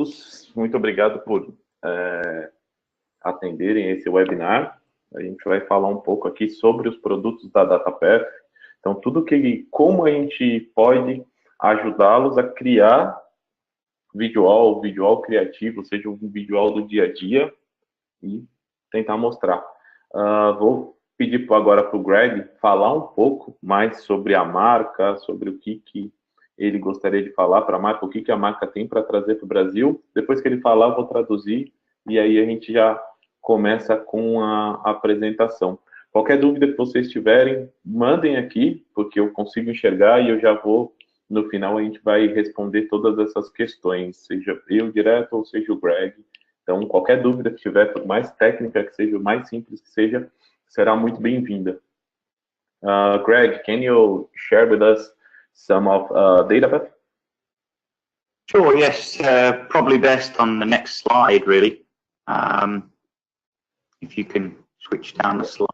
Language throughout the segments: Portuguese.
todos, muito obrigado por atenderem esse webinar. A gente vai falar um pouco aqui sobre os produtos da DataPath. Então, como a gente pode ajudá-los a criar visual criativo, seja um visual do dia a dia, e tentar mostrar. Vou pedir agora para o Greg falar um pouco mais sobre a marca, sobre o que ele gostaria de falar para a marca, o que a marca tem para trazer para o Brasil. Depois que ele falar, eu vou traduzir, e aí a gente já começa com a apresentação. Qualquer dúvida que vocês tiverem, mandem aqui, porque eu consigo enxergar e eu já vou, no final, a gente vai responder todas essas questões, seja eu direto ou seja o Greg. Então, qualquer dúvida que tiver, por mais técnica que seja, mais simples que seja, será muito bem-vinda. Greg, can you share with us some of DataPath? Sure, yes, probably best on the next slide, really. If you can switch down the slide.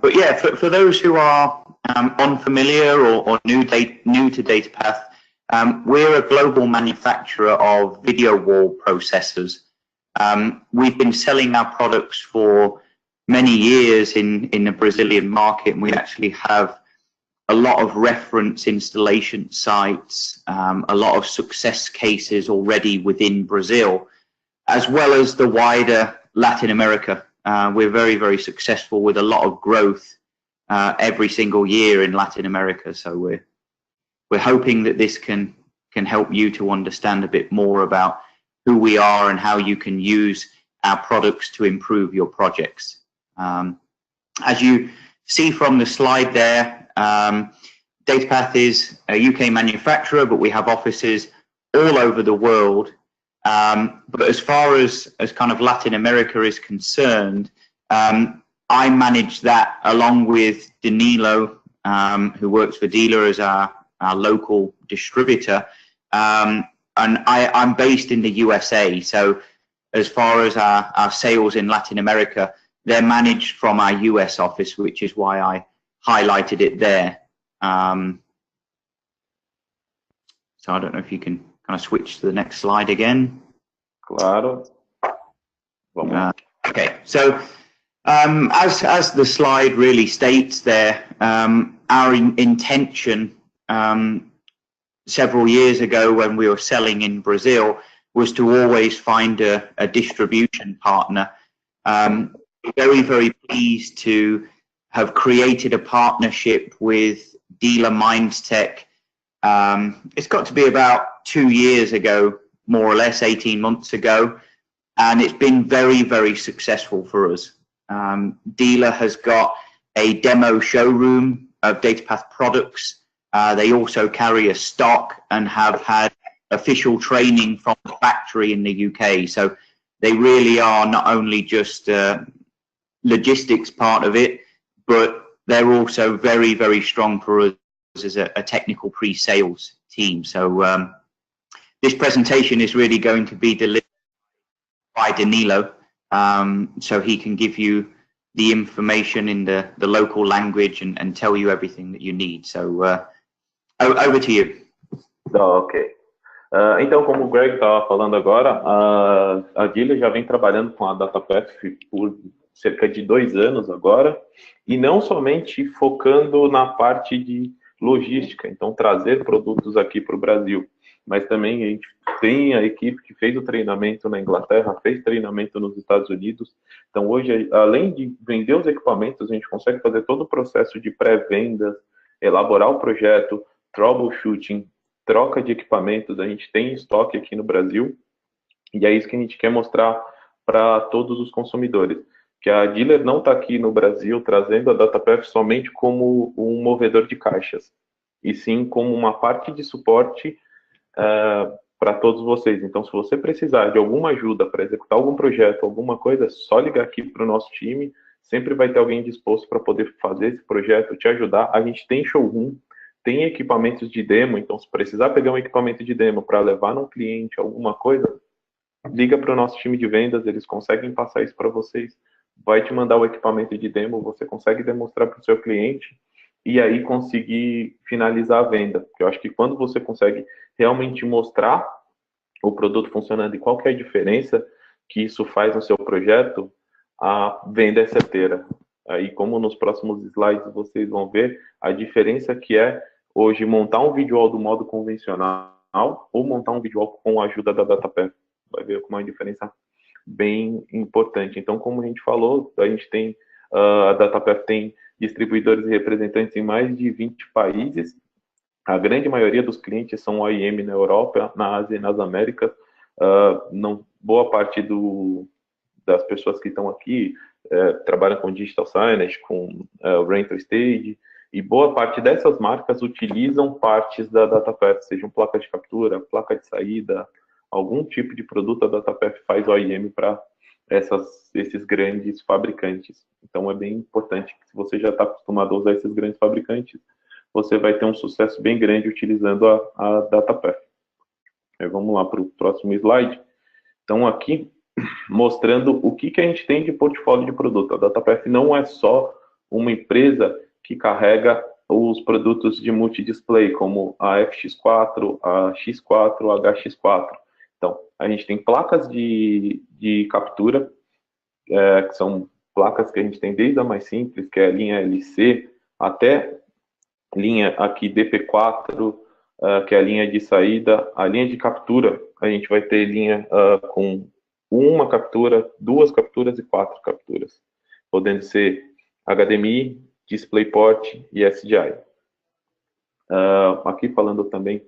But yeah, for those who are unfamiliar or new to DataPath, we're a global manufacturer of video wall processors. We've been selling our products for many years in the Brazilian market, and we actually have a lot of reference installation sites, a lot of success cases already within Brazil, as well as the wider Latin America. We're very, very successful with a lot of growth every single year in Latin America. So we're hoping that this can help you to understand a bit more about who we are and how you can use our products to improve your projects. As you see from the slide there, DataPath is a UK manufacturer, but we have offices all over the world. But as far as kind of Latin America is concerned, I manage that along with Danilo, who works for Dealer as our local distributor. And I'm based in the USA. So as far as our sales in Latin America, they're managed from our US office, which is why I highlighted it there. So I don't know if you can kind of switch to the next slide again. Claro. Okay, so as the slide really states there, our intention several years ago when we were selling in Brazil was to always find a distribution partner. Very, very pleased to have created a partnership with Dealer Mindstech. It's got to be about 2 years ago, more or less 18 months ago, and it's been very, very successful for us. Dealer has got a demo showroom of DataPath products. They also carry a stock and have had official training from the factory in the UK. So they really are not only just logistics part of it, but they're also very, very strong for us as a technical pre-sales team. So this presentation is really going to be delivered by Danilo, so he can give you the information in the local language and tell you everything that you need. So over to you. Ok. Então, como o Greg estava falando agora, a Dealer já vem trabalhando com a DataPath por cerca de 2 anos agora, e não somente focando na parte de logística, então trazer produtos aqui para o Brasil, mas também a gente tem a equipe que fez o treinamento na Inglaterra, fez treinamento nos Estados Unidos. Então hoje, além de vender os equipamentos, a gente consegue fazer todo o processo de pré-venda, elaborar o projeto, troubleshooting, troca de equipamentos, a gente tem estoque aqui no Brasil, e é isso que a gente quer mostrar para todos os consumidores, que a Dealer não está aqui no Brasil trazendo a DataPath somente como um movedor de caixas, e sim como uma parte de suporte para todos vocês. Então, se você precisar de alguma ajuda para executar algum projeto, alguma coisa, é só ligar aqui para o nosso time, sempre vai ter alguém disposto para poder fazer esse projeto, te ajudar. A gente tem showroom, tem equipamentos de demo, então se precisar pegar um equipamento de demo para levar num cliente, alguma coisa, liga para o nosso time de vendas, eles conseguem passar isso para vocês, vai te mandar o equipamento de demo, você consegue demonstrar para o seu cliente e aí conseguir finalizar a venda. Eu acho que quando você consegue realmente mostrar o produto funcionando e qual que é a diferença que isso faz no seu projeto, a venda é certeira. Aí, como nos próximos slides vocês vão ver, a diferença que é hoje montar um visual do modo convencional ou montar um visual com a ajuda da DataPath. Vai ver como é uma diferença bem importante. Então, como a gente falou, a gente tem, a DataPath tem distribuidores e representantes em mais de 20 países. A grande maioria dos clientes são OEM na Europa, na Ásia e nas Américas. Boa parte das pessoas que estão aqui trabalham com Digital Signage, com Rental Stage, e boa parte dessas marcas utilizam partes da DataPath, sejam placa de captura, placa de saída, algum tipo de produto a DataPath faz OEM para esses grandes fabricantes. Então é bem importante que se você já está acostumado a usar esses grandes fabricantes, você vai ter um sucesso bem grande utilizando a DataPath. Vamos lá para o próximo slide. Então aqui, mostrando o que a gente tem de portfólio de produto. A DataPath não é só uma empresa que carrega os produtos de multidisplay, como a FX4, a X4, a HX4. Então, a gente tem placas de captura, que são placas que a gente tem desde a mais simples, que é a linha LC, até linha aqui DP4, que é a linha de saída. A linha de captura, a gente vai ter linha com uma captura, duas capturas e 4 capturas, podendo ser HDMI, DisplayPort e SDI. Aqui falando também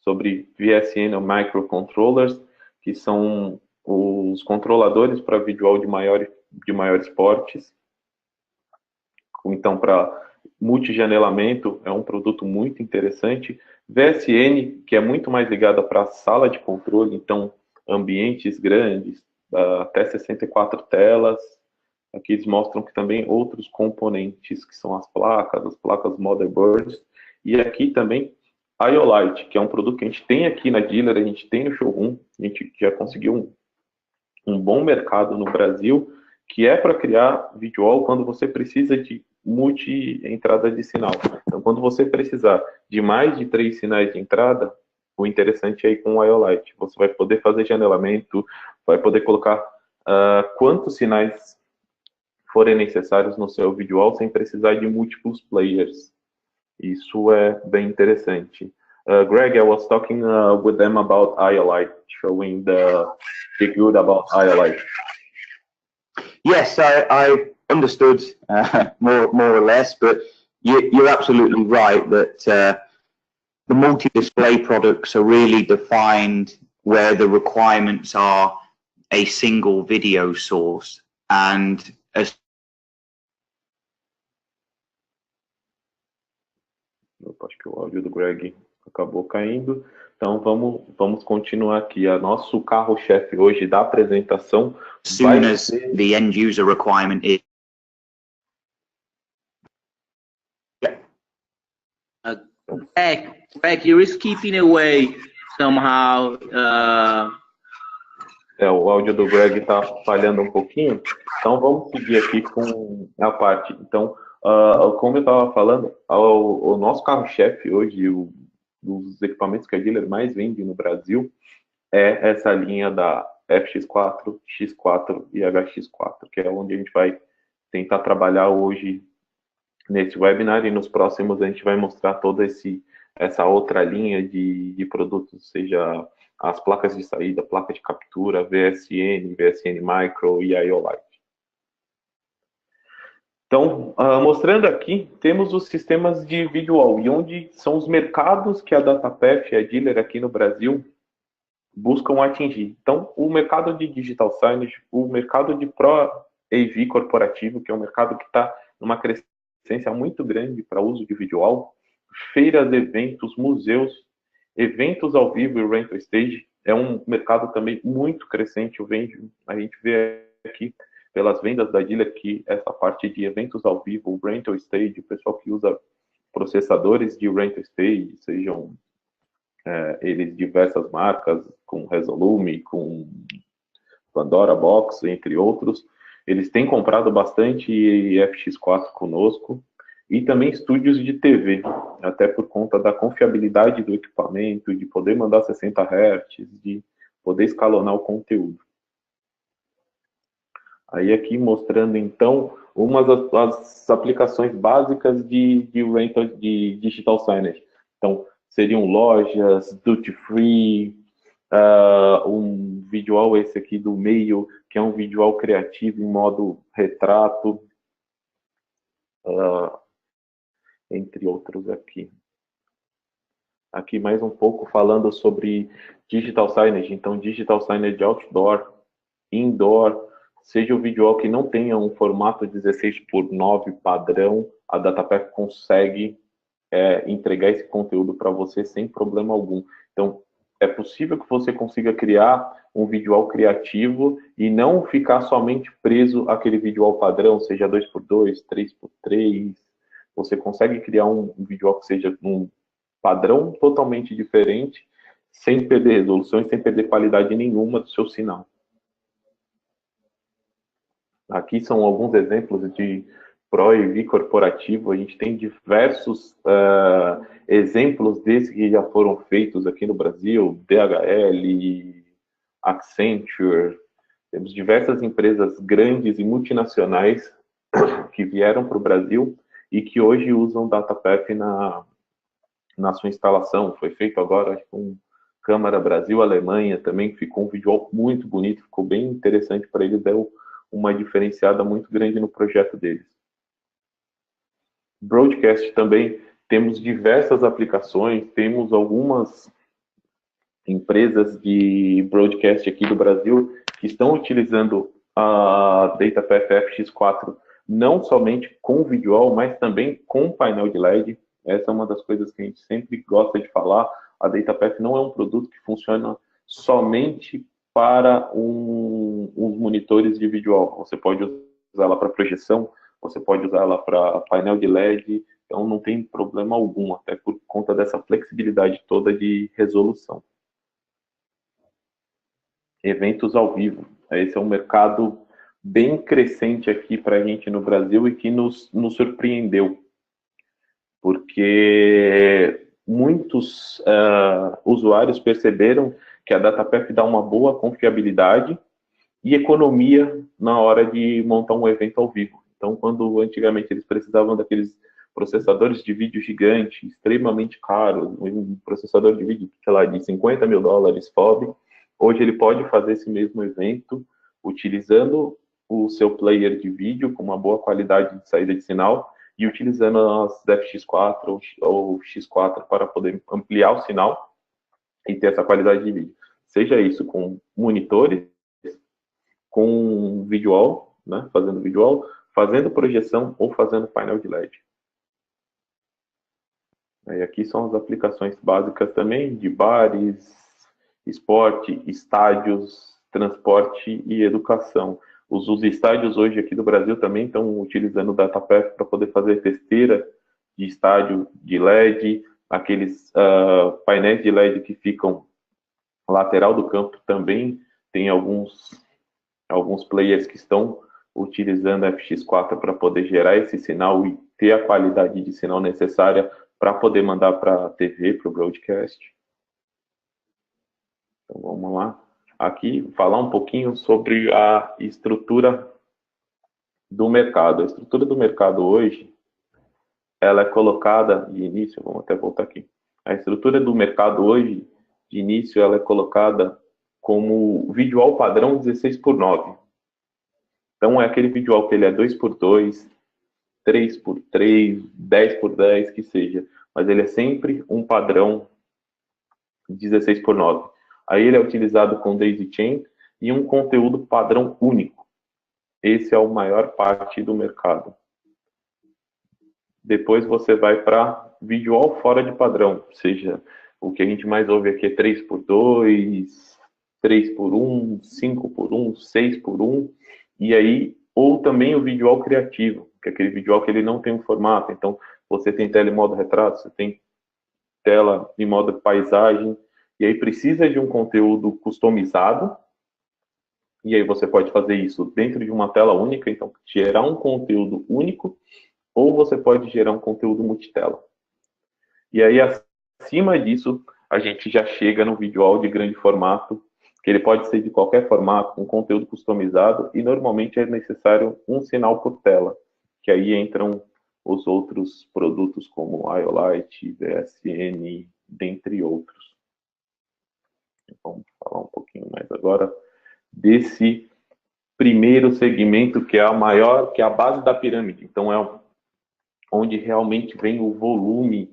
sobre VSN ou Microcontrollers, que são os controladores para visual de maiores portes. Então, para multijanelamento, é um produto muito interessante. VSN, que é muito mais ligada para a sala de controle, então, ambientes grandes, até 64 telas. Aqui eles mostram que também outros componentes, que são as placas motherboards. E aqui também IOLite, que é um produto que a gente tem aqui na dealer, a gente tem no showroom, a gente já conseguiu um bom mercado no Brasil, que é para criar visual quando você precisa de multi-entrada de sinal. Então, quando você precisar de mais de 3 sinais de entrada, o interessante é ir com o IOLite. Você vai poder fazer janelamento, vai poder colocar quantos sinais forem necessários no seu visual sem precisar de múltiplos players. Isso é bem interessante. Greg, I was talking with them about IOLite, showing the good about IOLite. Yes, I understood more or less, but you're absolutely right that the multi-display products are really defined where the requirements are a single video source, and as acho que o áudio do Greg acabou caindo. Então vamos continuar aqui. O nosso carro-chefe hoje da apresentação soon as the end user requirement is. Greg, you're skipping away somehow. O áudio do Greg está falhando um pouquinho. Então vamos seguir aqui com a parte. Então, como eu estava falando, o nosso carro-chefe hoje, dos equipamentos que a dealer mais vende no Brasil, é essa linha da FX4, X4 e HX4, que é onde a gente vai tentar trabalhar hoje nesse webinar, e nos próximos a gente vai mostrar toda essa outra linha de produtos, seja as placas de saída, placa de captura, VSN, VSN Micro e IOLite. Então, mostrando aqui, temos os sistemas de visual, e onde são os mercados que a DataPath e a dealer aqui no Brasil buscam atingir. Então, o mercado de Digital Signage, o mercado de Pro AV corporativo, que é um mercado que está numa crescência muito grande para uso de visual, feiras, eventos, museus, eventos ao vivo e rental stage, é um mercado também muito crescente. A gente vê aqui pelas vendas da dealer que essa parte de eventos ao vivo, rental stage, o pessoal que usa processadores de rental stage, sejam eles diversas marcas, com Resolume, com Pandora Box, entre outros, eles têm comprado bastante FX4 conosco, e também estúdios de TV, até por conta da confiabilidade do equipamento, de poder mandar 60 Hz, de poder escalonar o conteúdo. Aí aqui mostrando, então, umas das aplicações básicas de rental de digital signage. Então, seriam lojas, duty free, um visual esse aqui do meio, que é um visual criativo em modo retrato, entre outros aqui. Aqui mais um pouco falando sobre digital signage. Então, digital signage outdoor, indoor, seja o visual que não tenha um formato 16:9 padrão, a DataPath consegue entregar esse conteúdo para você sem problema algum. Então, é possível que você consiga criar um visual criativo e não ficar somente preso àquele visual padrão, seja 2x2, 3x3. Você consegue criar um visual que seja um padrão totalmente diferente, sem perder resolução e sem perder qualidade nenhuma do seu sinal. Aqui são alguns exemplos de Pro AV corporativo. A gente tem diversos exemplos desses que já foram feitos aqui no Brasil, DHL, Accenture. Temos diversas empresas grandes e multinacionais que vieram para o Brasil e que hoje usam DataPath na sua instalação. Foi feito agora com Câmara Brasil-Alemanha também, ficou um visual muito bonito, ficou bem interessante para eles, deu uma diferenciada muito grande no projeto deles. Broadcast também, temos diversas aplicações, temos algumas empresas de broadcast aqui do Brasil que estão utilizando a DataPath FX4 não somente com visual, mas também com painel de LED. Essa é uma das coisas que a gente sempre gosta de falar. A DataPath não é um produto que funciona somente para os monitores de visual. Você pode usar ela para projeção, você pode usar ela para painel de LED, então não tem problema algum, até por conta dessa flexibilidade toda de resolução. Eventos ao vivo. Esse é um mercado bem crescente aqui para a gente no Brasil e que nos surpreendeu, porque muitos usuários perceberam que a DataPath dá uma boa confiabilidade e economia na hora de montar um evento ao vivo. Então, quando antigamente eles precisavam daqueles processadores de vídeo gigantes, extremamente caros, um processador de vídeo, sei lá, de $50 mil FOB, hoje ele pode fazer esse mesmo evento utilizando o seu player de vídeo com uma boa qualidade de saída de sinal e utilizando as FX4 ou X4 para poder ampliar o sinal e ter essa qualidade de vídeo. Seja isso com monitores, com visual, né, fazendo visual, fazendo projeção ou fazendo painel de LED. Aí aqui são as aplicações básicas também de bares, esporte, estádios, transporte e educação. Os estádios hoje aqui do Brasil também estão utilizando o DataPath para poder fazer testeira de estádio de LED, aqueles painéis de LED que ficam lateral do campo também, tem alguns players que estão utilizando a FX4 para poder gerar esse sinal e ter a qualidade de sinal necessária para poder mandar para a TV, para o broadcast. Então vamos lá. Aqui falar um pouquinho sobre a estrutura do mercado. A estrutura do mercado hoje, ela é colocada de início, vamos até voltar aqui. A estrutura do mercado hoje, de início, ela é colocada como visual padrão 16:9. Então é aquele visual que ele é 2x2, 3x3, 10x10, que seja. Mas ele é sempre um padrão 16:9. Aí ele é utilizado com daisy chain e um conteúdo padrão único. Esse é a maior parte do mercado. Depois você vai para visual fora de padrão, ou seja, o que a gente mais ouve aqui é 3x2, 3x1, 5x1, 6x1, e aí, ou também o visual criativo, que é aquele visual que ele não tem um formato. Então, você tem tela em modo retrato, você tem tela em modo paisagem, e aí precisa de um conteúdo customizado, e aí você pode fazer isso dentro de uma tela única, então gerar um conteúdo único, ou você pode gerar um conteúdo multitela. E aí, acima disso, a gente já chega no visual de grande formato, que ele pode ser de qualquer formato, com conteúdo customizado, e normalmente é necessário um sinal por tela, que aí entram os outros produtos como IOLite, VSN, dentre outros. Vamos falar um pouquinho mais agora desse primeiro segmento, que é a maior, que é a base da pirâmide. Então, é onde realmente vem o volume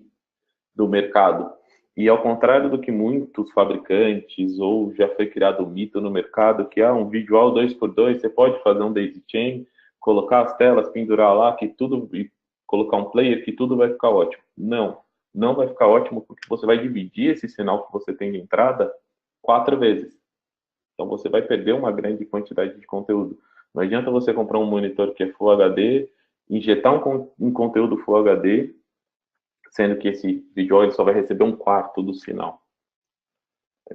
do mercado. E ao contrário do que muitos fabricantes, ou já foi criado um mito no mercado, que um visual 2x2, você pode fazer um daisy chain, colocar as telas, pendurar lá, que tudo, e colocar um player, que tudo vai ficar ótimo. Não, não vai ficar ótimo, porque você vai dividir esse sinal que você tem de entrada 4 vezes. Então você vai perder uma grande quantidade de conteúdo. Não adianta você comprar um monitor que é Full HD, injetar um conteúdo Full HD, sendo que esse vídeo ele só vai receber 1/4 do sinal.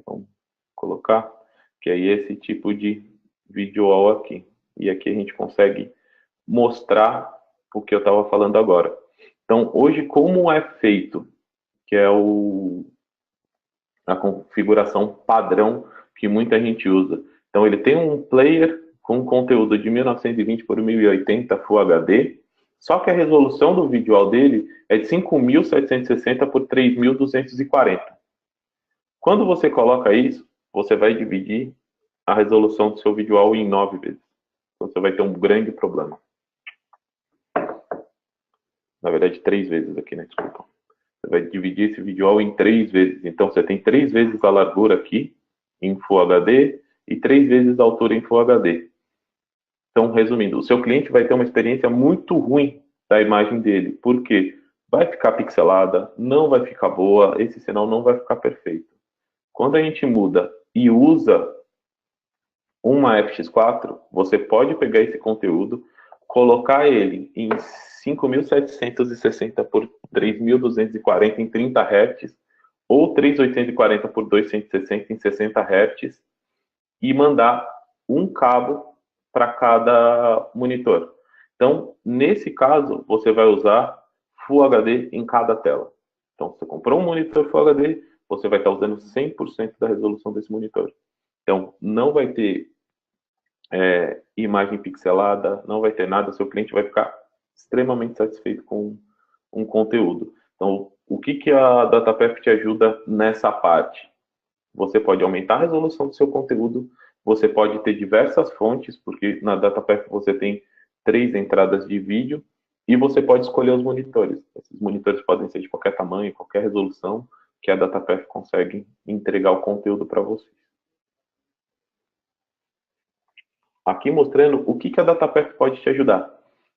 Vamos colocar que é esse tipo de visual aqui. E aqui a gente consegue mostrar o que eu estava falando agora. Então, hoje, como é feito, que é a configuração padrão que muita gente usa. Então, ele tem um player com conteúdo de 1920 por 1080 Full HD, só que a resolução do visual dele é de 5.760 por 3.240. Quando você coloca isso, você vai dividir a resolução do seu visual em 9 vezes. Então, você vai ter um grande problema. Na verdade, 3 vezes aqui, né? Desculpa. Você vai dividir esse visual em 3 vezes. Então, você tem 3 vezes a largura aqui, em Full HD, e 3 vezes a altura em Full HD. Então, resumindo, o seu cliente vai ter uma experiência muito ruim da imagem dele. Por quê? Vai ficar pixelada, não vai ficar boa, esse sinal não vai ficar perfeito. Quando a gente muda e usa uma FX4, você pode pegar esse conteúdo, colocar ele em 5.760 por 3.240 em 30 Hz, ou 3.840 por 260 em 60 Hz, e mandar um cabo para cada monitor. Então, nesse caso, você vai usar Full HD em cada tela. Então, você comprou um monitor Full HD, você vai estar usando 100% da resolução desse monitor. Então, não vai ter imagem pixelada, não vai ter nada, seu cliente vai ficar extremamente satisfeito com um conteúdo. Então, o que a DataPath te ajuda nessa parte? Você pode aumentar a resolução do seu conteúdo, você pode ter diversas fontes, porque na DataPath você tem 3 entradas de vídeo, e você pode escolher os monitores. Esses monitores podem ser de qualquer tamanho, qualquer resolução, que a DataPath consegue entregar o conteúdo para você. Aqui mostrando o que a DataPath pode te ajudar.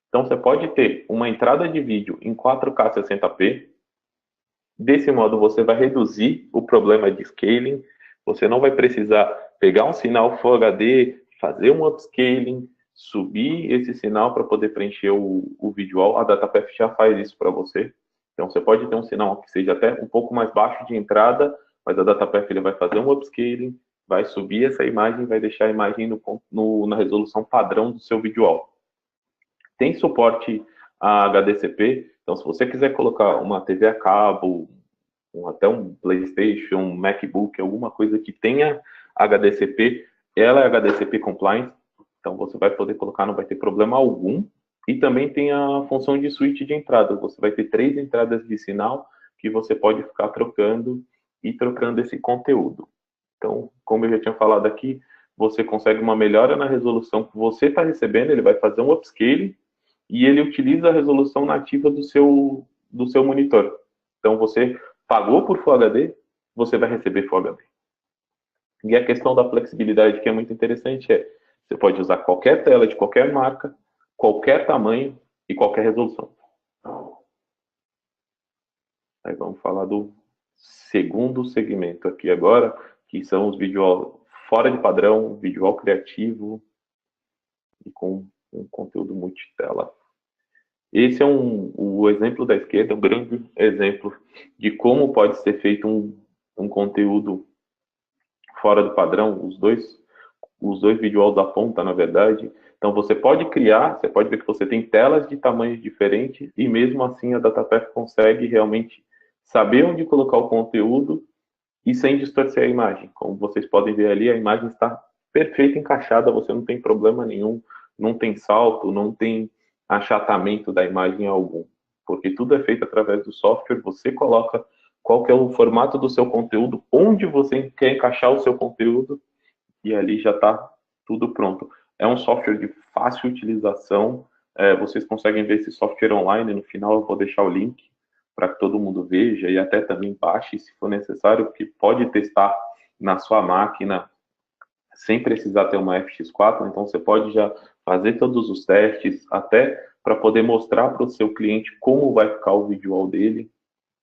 Então, você pode ter uma entrada de vídeo em 4K 60p. Desse modo, você vai reduzir o problema de scaling. Você não vai precisar pegar um sinal Full HD, fazer um upscaling, subir esse sinal para poder preencher o visual. A DataPath já faz isso para você. Então, você pode ter um sinal que seja até um pouco mais baixo de entrada, mas a DataPath ele vai fazer um upscaling, vai subir essa imagem e vai deixar a imagem na resolução padrão do seu visual. Tem suporte a HDCP, então se você quiser colocar uma TV a cabo, até um PlayStation, um MacBook, alguma coisa que tenha HDCP, ela é HDCP compliant, então você vai poder colocar, não vai ter problema algum. E também tem a função de switch de entrada, você vai ter 3 entradas de sinal que você pode ficar trocando e trocando esse conteúdo. Então, como eu já tinha falado aqui, você consegue uma melhora na resolução que você está recebendo, ele vai fazer um upscaling e ele utiliza a resolução nativa do seu monitor. Então, você pagou por Full HD, você vai receber Full HD. E a questão da flexibilidade que é muito interessante você pode usar qualquer tela de qualquer marca, qualquer tamanho e qualquer resolução. Aí vamos falar do segundo segmento aqui agora, que são os visual fora de padrão, visual criativo e com um conteúdo multitela. Esse é o exemplo da esquerda, um grande exemplo de como pode ser feito um conteúdo fora do padrão, os dois visuals da ponta, na verdade. Então, você pode criar, você pode ver que você tem telas de tamanhos diferentes e mesmo assim a DataPath consegue realmente saber onde colocar o conteúdo e sem distorcer a imagem. Como vocês podem ver ali, a imagem está perfeita, encaixada, você não tem problema nenhum, não tem salto, não tem achatamento da imagem algum, porque tudo é feito através do software, você coloca qual que é o formato do seu conteúdo, onde você quer encaixar o seu conteúdo, e ali já está tudo pronto. É um software de fácil utilização, vocês conseguem ver esse software online, no final eu vou deixar o link para que todo mundo veja e até também baixe, se for necessário, porque pode testar na sua máquina sem precisar ter uma FX4, então você pode já fazer todos os testes, até para poder mostrar para o seu cliente como vai ficar o visual dele.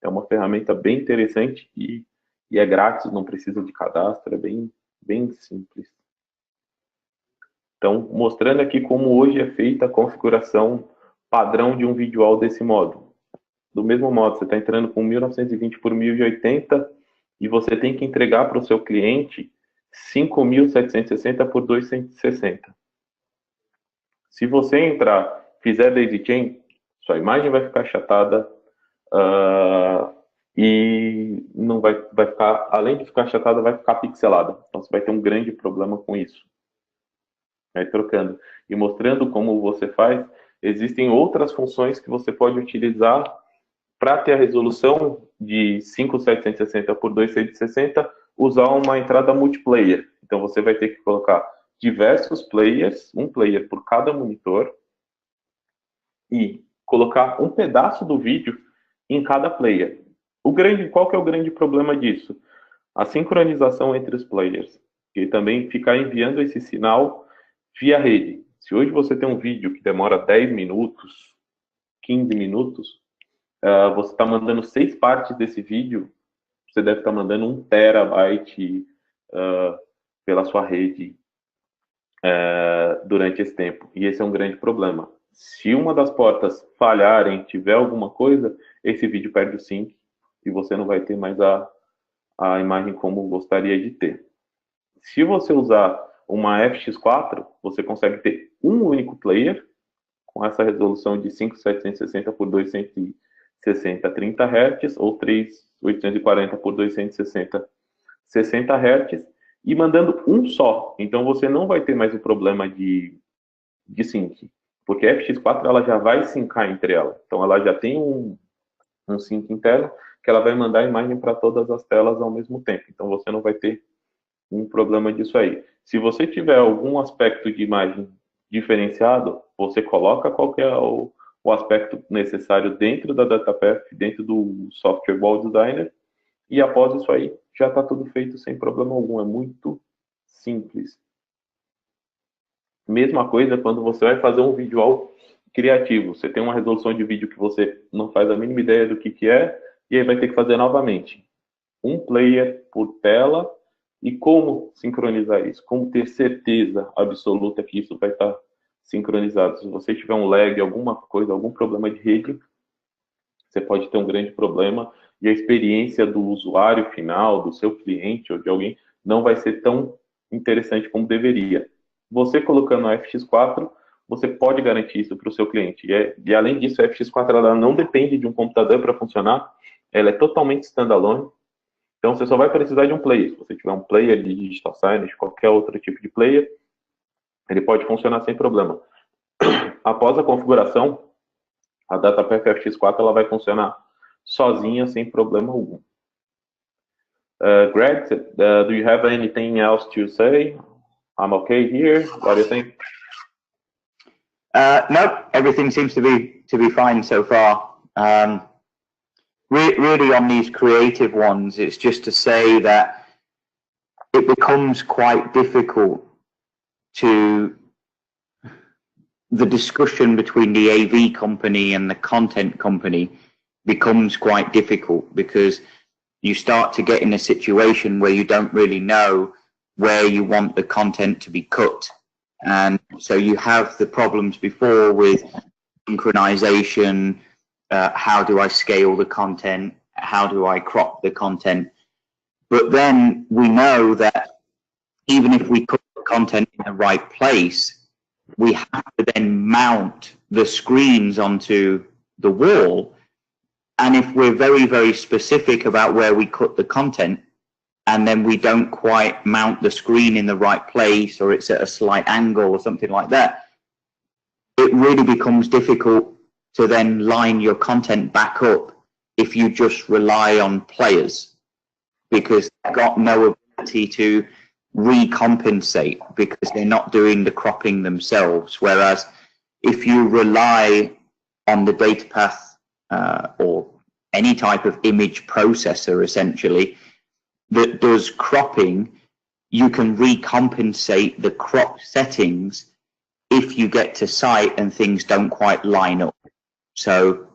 É uma ferramenta bem interessante e é grátis, não precisa de cadastro, é bem simples. Então, mostrando aqui como hoje é feita a configuração padrão de um visual desse modo. Do mesmo modo, você está entrando com 1920 por 1080 e você tem que entregar para o seu cliente 5760 por 260. Se você entrar, fizer daisy chain, sua imagem vai ficar achatada e não vai ficar, além de ficar achatada, vai ficar pixelada. Então você vai ter um grande problema com isso. Aí trocando e mostrando como você faz, existem outras funções que você pode utilizar para ter a resolução de 5760 por 260, usar uma entrada multiplayer. Então você vai ter que colocar diversos players, um player por cada monitor, e colocar um pedaço do vídeo em cada player. Qual que é o grande problema disso? A sincronização entre os players, e também ficar enviando esse sinal via rede. Se hoje você tem um vídeo que demora 10 minutos, 15 minutos, você está mandando 6 partes desse vídeo, você deve estar mandando 1 terabyte pela sua rede durante esse tempo. E esse é um grande problema. Se uma das portas falharem, tiver alguma coisa, esse vídeo perde o sync e você não vai ter mais a imagem como gostaria de ter. Se você usar uma FX4, você consegue ter um único player com essa resolução de 5760 por 260, 30 Hz, ou 3840 por 260, 60 Hz, e mandando um só. Então você não vai ter mais o problema de sync, porque a FX4 ela já vai syncar entre ela. Então ela já tem um sync interno que ela vai mandar a imagem para todas as telas ao mesmo tempo. Então você não vai ter um problema disso aí. Se você tiver algum aspecto de imagem diferenciado, você coloca qual que é o aspecto necessário dentro da DataPath, dentro do software Wall Designer, e após isso aí, já está tudo feito sem problema algum. É muito simples. Mesma coisa quando você vai fazer um visual criativo. Você tem uma resolução de vídeo que você não faz a mínima ideia do que é, e aí vai ter que fazer novamente. Um player por tela. E como sincronizar isso? Como ter certeza absoluta que isso vai estar sincronizado? Se você tiver um lag, alguma coisa, algum problema de rede, você pode ter um grande problema e a experiência do usuário final, do seu cliente ou de alguém, não vai ser tão interessante como deveria. Você colocando a FX4, você pode garantir isso para o seu cliente. E além disso, a FX4 ela não depende de um computador para funcionar, ela é totalmente standalone. Então, você só vai precisar de um player. Se você tiver um player de digital signage, qualquer outro tipo de player, ele pode funcionar sem problema. Após a configuração, a DataPath FX4 ela vai funcionar sozinha, sem problema algum. Greg, do you have anything else to say? I'm okay here. What do you think? No, everything seems to be fine so far. Really on these creative ones, it's just to say that it becomes quite difficult the discussion between the AV company and the content company becomes quite difficult, because you start to get in a situation where you don't really know where you want the content to be cut. And so you have the problems before with synchronization. How do I scale the content? How do I crop the content? But then we know that even if we put the content in the right place, we have to then mount the screens onto the wall. And if we're very, very specific about where we cut the content, and then we don't quite mount the screen in the right place, or it's at a slight angle or something like that, it really becomes difficult to then line your content back up if you just rely on players, because they've got no ability to recompensate because they're not doing the cropping themselves. Whereas if you rely on the data path or any type of image processor essentially that does cropping, you can recompensate the crop settings if you get to site and things don't quite line up. So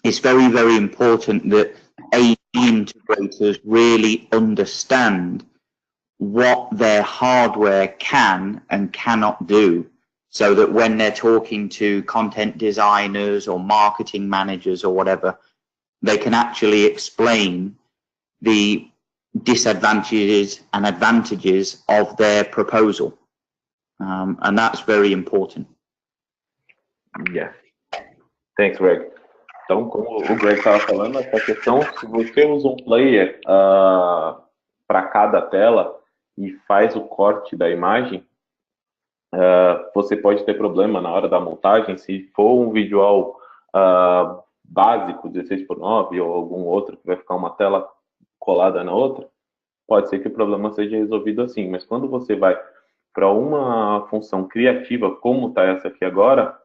it's very, very important that AD integrators really understand what their hardware can and cannot do, so that when they're talking to content designers or marketing managers or whatever, they can actually explain the disadvantages and advantages of their proposal. And that's very important. Yeah. Thanks, Greg. Então, como o Greg estava falando, essa questão, se você usa um player para cada tela e faz o corte da imagem, você pode ter problema na hora da montagem. Se for um visual básico, 16:9 ou algum outro, que vai ficar uma tela colada na outra, pode ser que o problema seja resolvido assim. Mas quando você vai para uma função criativa, como está essa aqui agora,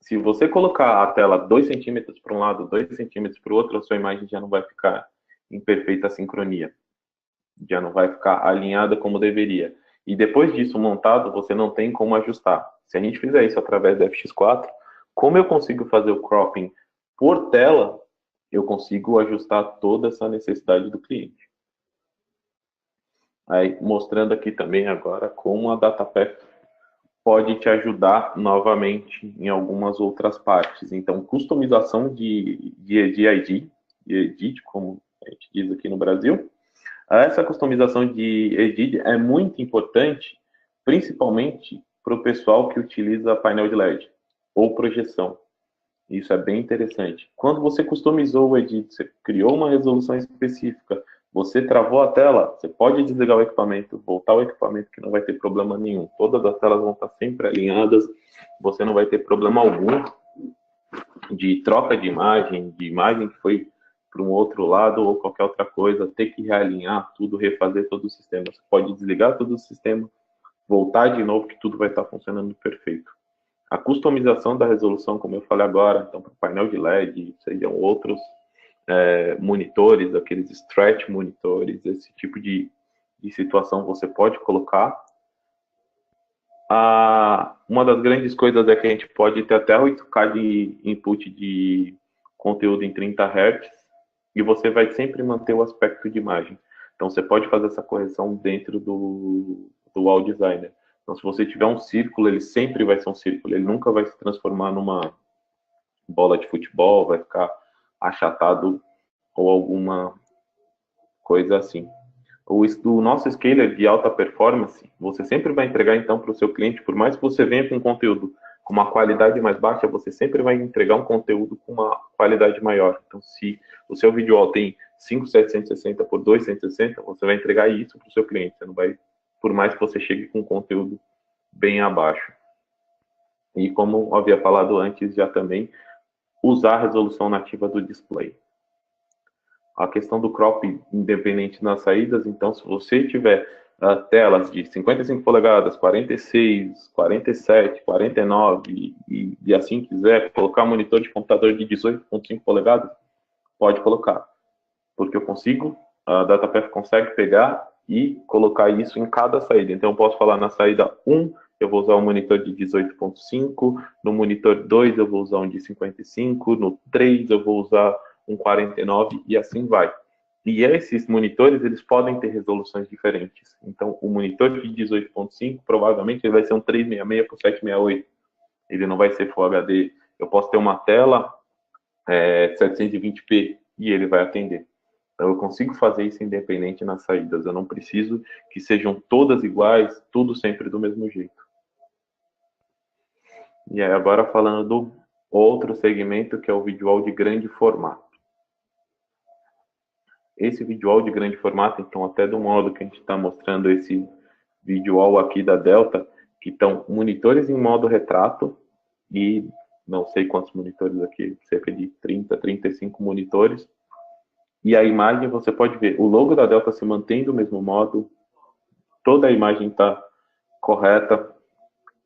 se você colocar a tela 2 centímetros para um lado, 2 centímetros para o outro, a sua imagem já não vai ficar em perfeita sincronia. Já não vai ficar alinhada como deveria. E depois disso montado, você não tem como ajustar. Se a gente fizer isso através da FX4, como eu consigo fazer o cropping por tela, eu consigo ajustar toda essa necessidade do cliente. Aí, mostrando aqui também agora como a DataPath pode te ajudar novamente em algumas outras partes. Então, customização de edit, como a gente diz aqui no Brasil. Essa customização de edit é muito importante, principalmente para o pessoal que utiliza painel de LED ou projeção. Isso é bem interessante. Quando você customizou o edit, você criou uma resolução específica, você travou a tela, você pode desligar o equipamento, voltar ao equipamento, que não vai ter problema nenhum. Todas as telas vão estar sempre alinhadas, você não vai ter problema algum de troca de imagem que foi para um outro lado ou qualquer outra coisa, ter que realinhar tudo, refazer todo o sistema. Você pode desligar todo o sistema, voltar de novo, que tudo vai estar funcionando perfeito. A customização da resolução, como eu falei agora, então, para o painel de LED, seriam outros monitores, aqueles stretch monitores, esse tipo de situação você pode colocar. Uma das grandes coisas é que a gente pode ter até 8K de input de conteúdo em 30 Hz e você vai sempre manter o aspecto de imagem. Então, você pode fazer essa correção dentro do Wall Designer. Então, se você tiver um círculo, ele sempre vai ser um círculo. Ele nunca vai se transformar numa bola de futebol, vai ficar achatado ou alguma coisa assim. O nosso scaler de alta performance, você sempre vai entregar, então, para o seu cliente, por mais que você venha com conteúdo com uma qualidade mais baixa, você sempre vai entregar um conteúdo com uma qualidade maior. Então, se o seu visual tem 5.760 por 2.160, você vai entregar isso para o seu cliente. Você não vai, por mais que você chegue com conteúdo bem abaixo. E como eu havia falado antes já também, usar a resolução nativa do display. A questão do crop independente nas saídas, então, se você tiver telas de 55 polegadas, 46, 47, 49 e assim quiser, colocar monitor de computador de 18.5 polegadas, pode colocar. Porque eu consigo, a DataPath consegue pegar e colocar isso em cada saída. Então, eu posso falar na saída 1, eu vou usar um monitor de 18.5, no monitor 2 eu vou usar um de 55, no 3 eu vou usar um 49 e assim vai. E esses monitores, eles podem ter resoluções diferentes. Então, o monitor de 18.5, provavelmente, ele vai ser um 366 por 768. Ele não vai ser Full HD. Eu posso ter uma tela 720p e ele vai atender. Então, eu consigo fazer isso independente nas saídas. Eu não preciso que sejam todas iguais, tudo sempre do mesmo jeito. E aí, agora falando do outro segmento, que é o visual de grande formato. esse visual de grande formato, então até do modo que a gente está mostrando esse visual aqui da Delta, que estão monitores em modo retrato, e não sei quantos monitores aqui, cerca de 30, 35 monitores, e a imagem você pode ver, o logo da Delta se mantém do mesmo modo, toda a imagem está correta,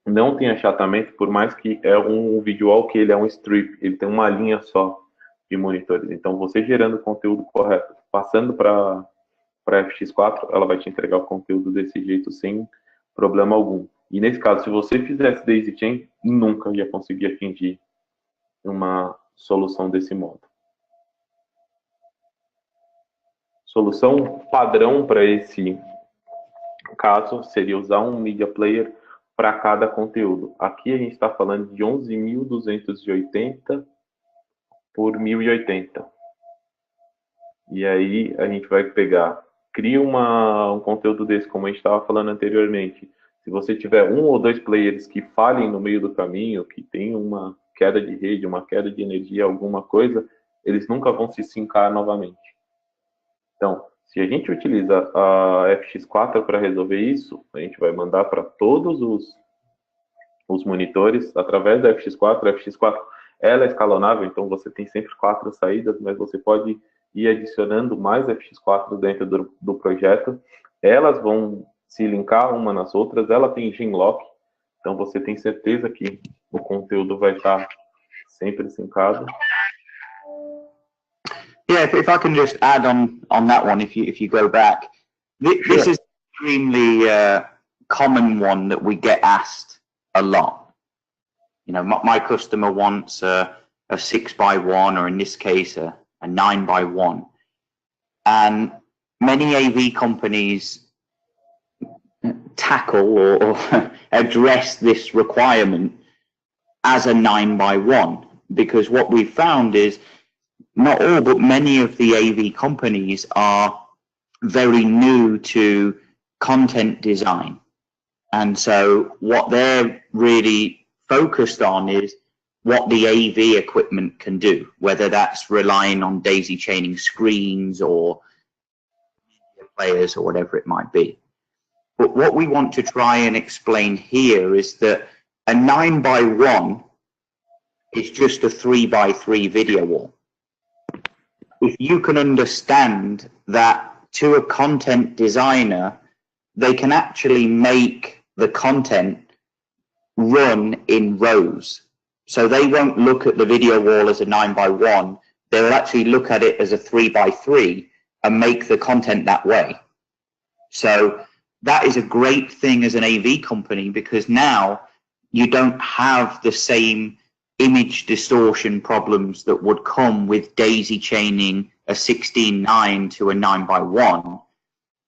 não tem achatamento, por mais que é um visual que ele é um strip, ele tem uma linha só de monitores. Então, você gerando o conteúdo correto, passando para FX4, ela vai te entregar o conteúdo desse jeito sem problema algum. E nesse caso, se você fizesse daisy chain, nunca ia conseguir atingir uma solução desse modo. Solução padrão para esse caso seria usar um media player para cada conteúdo. Aqui a gente está falando de 11.280 por 1080. E aí a gente vai pegar, cria um conteúdo desse, como a gente estava falando anteriormente. Se você tiver um ou dois players que falhem no meio do caminho, que tem uma queda de rede, uma queda de energia, alguma coisa, eles nunca vão se sincar novamente. Então, se a gente utiliza a FX4 para resolver isso, a gente vai mandar para todos os monitores através da FX4. A FX4 ela é escalonável, então você tem sempre 4 saídas, mas você pode ir adicionando mais FX4 dentro do projeto. Elas vão se linkar uma nas outras, ela tem Genlock, então você tem certeza que o conteúdo vai estar sempre sincado. Yeah, if I can just add on that one, if you go back, this is extremely common one that we get asked a lot. You know, my customer wants a 6x1, or in this case a 9x1, and many AV companies tackle or address this requirement as a 9x1, because what we've found is not all, but many of the AV companies are very new to content design. And so what they're really focused on is what the AV equipment can do, whether that's relying on daisy chaining screens or players or whatever it might be. But what we want to try and explain here is that a 9x1 is just a 3x3 video wall. If you can understand that to a content designer, they can actually make the content run in rows. So they won't look at the video wall as a 9x1, they'll actually look at it as a 3x3 and make the content that way. So that is a great thing as an AV company, because now you don't have the same image distortion problems that would come with daisy chaining a 16:9 to a 9x1.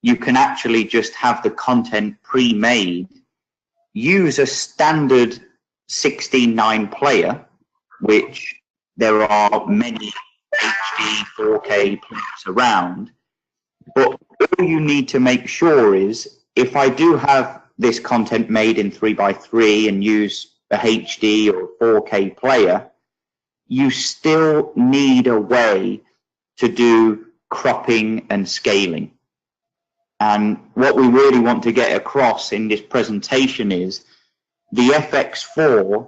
You can actually just have the content pre-made, use a standard 16:9 player, which there are many HD 4K players around, but all you need to make sure is, if I do have this content made in 3x3 and use a HD or 4K player, you still need a way to do cropping and scaling. And what we really want to get across in this presentation is the FX4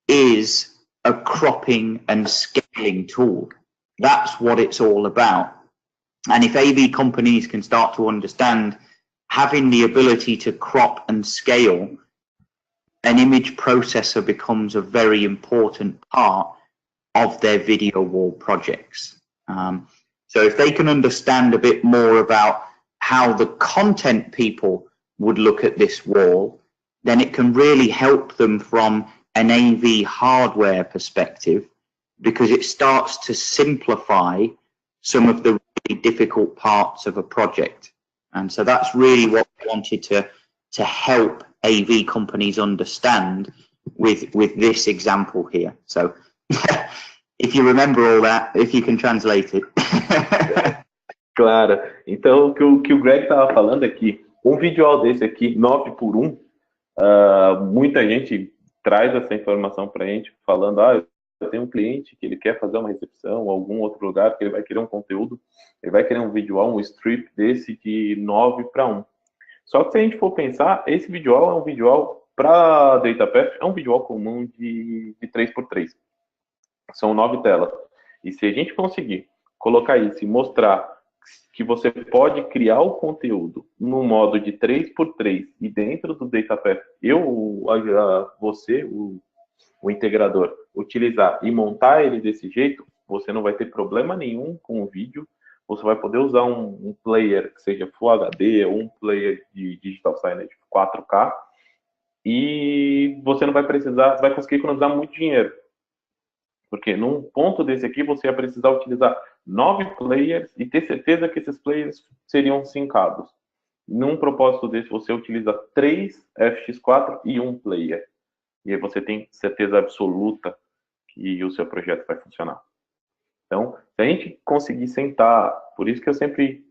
is a cropping and scaling tool. That's what it's all about. And if AV companies can start to understand having the ability to crop and scale, an image processor becomes a very important part of their video wall projects. So if they can understand a bit more about how the content people would look at this wall, then it can really help them from an AV hardware perspective, because it starts to simplify some of the really difficult parts of a project. And so that's really what we wanted to help AV companies understand with this example here. So if you remember all that, if you can translate it. Claro. Então, o que o Greg estava falando aqui, um visual desse aqui, 9x1, muita gente traz essa informação para a gente, falando, tem um cliente que ele quer fazer uma recepção, algum outro lugar que ele vai querer um conteúdo, ele vai querer um visual, um strip desse de 9:1. Só que se a gente for pensar, esse visual é um visual para DataPath, é um visual comum de 3x3. São 9 telas. E se a gente conseguir colocar isso e mostrar que você pode criar o conteúdo no modo de 3x3 e dentro do DataPath, você, o integrador, utilizar e montar ele desse jeito, você não vai ter problema nenhum com o vídeo. Você vai poder usar um player que seja Full HD ou um player de Digital Signage 4K e você não vai precisar, vai conseguir economizar muito dinheiro. Porque num ponto desse aqui, você ia precisar utilizar 9 players e ter certeza que esses players seriam sincados. Num propósito desse, você utiliza 3 FX4 e um player. E aí você tem certeza absoluta que o seu projeto vai funcionar. Então, se a gente conseguir sentar, por isso que eu sempre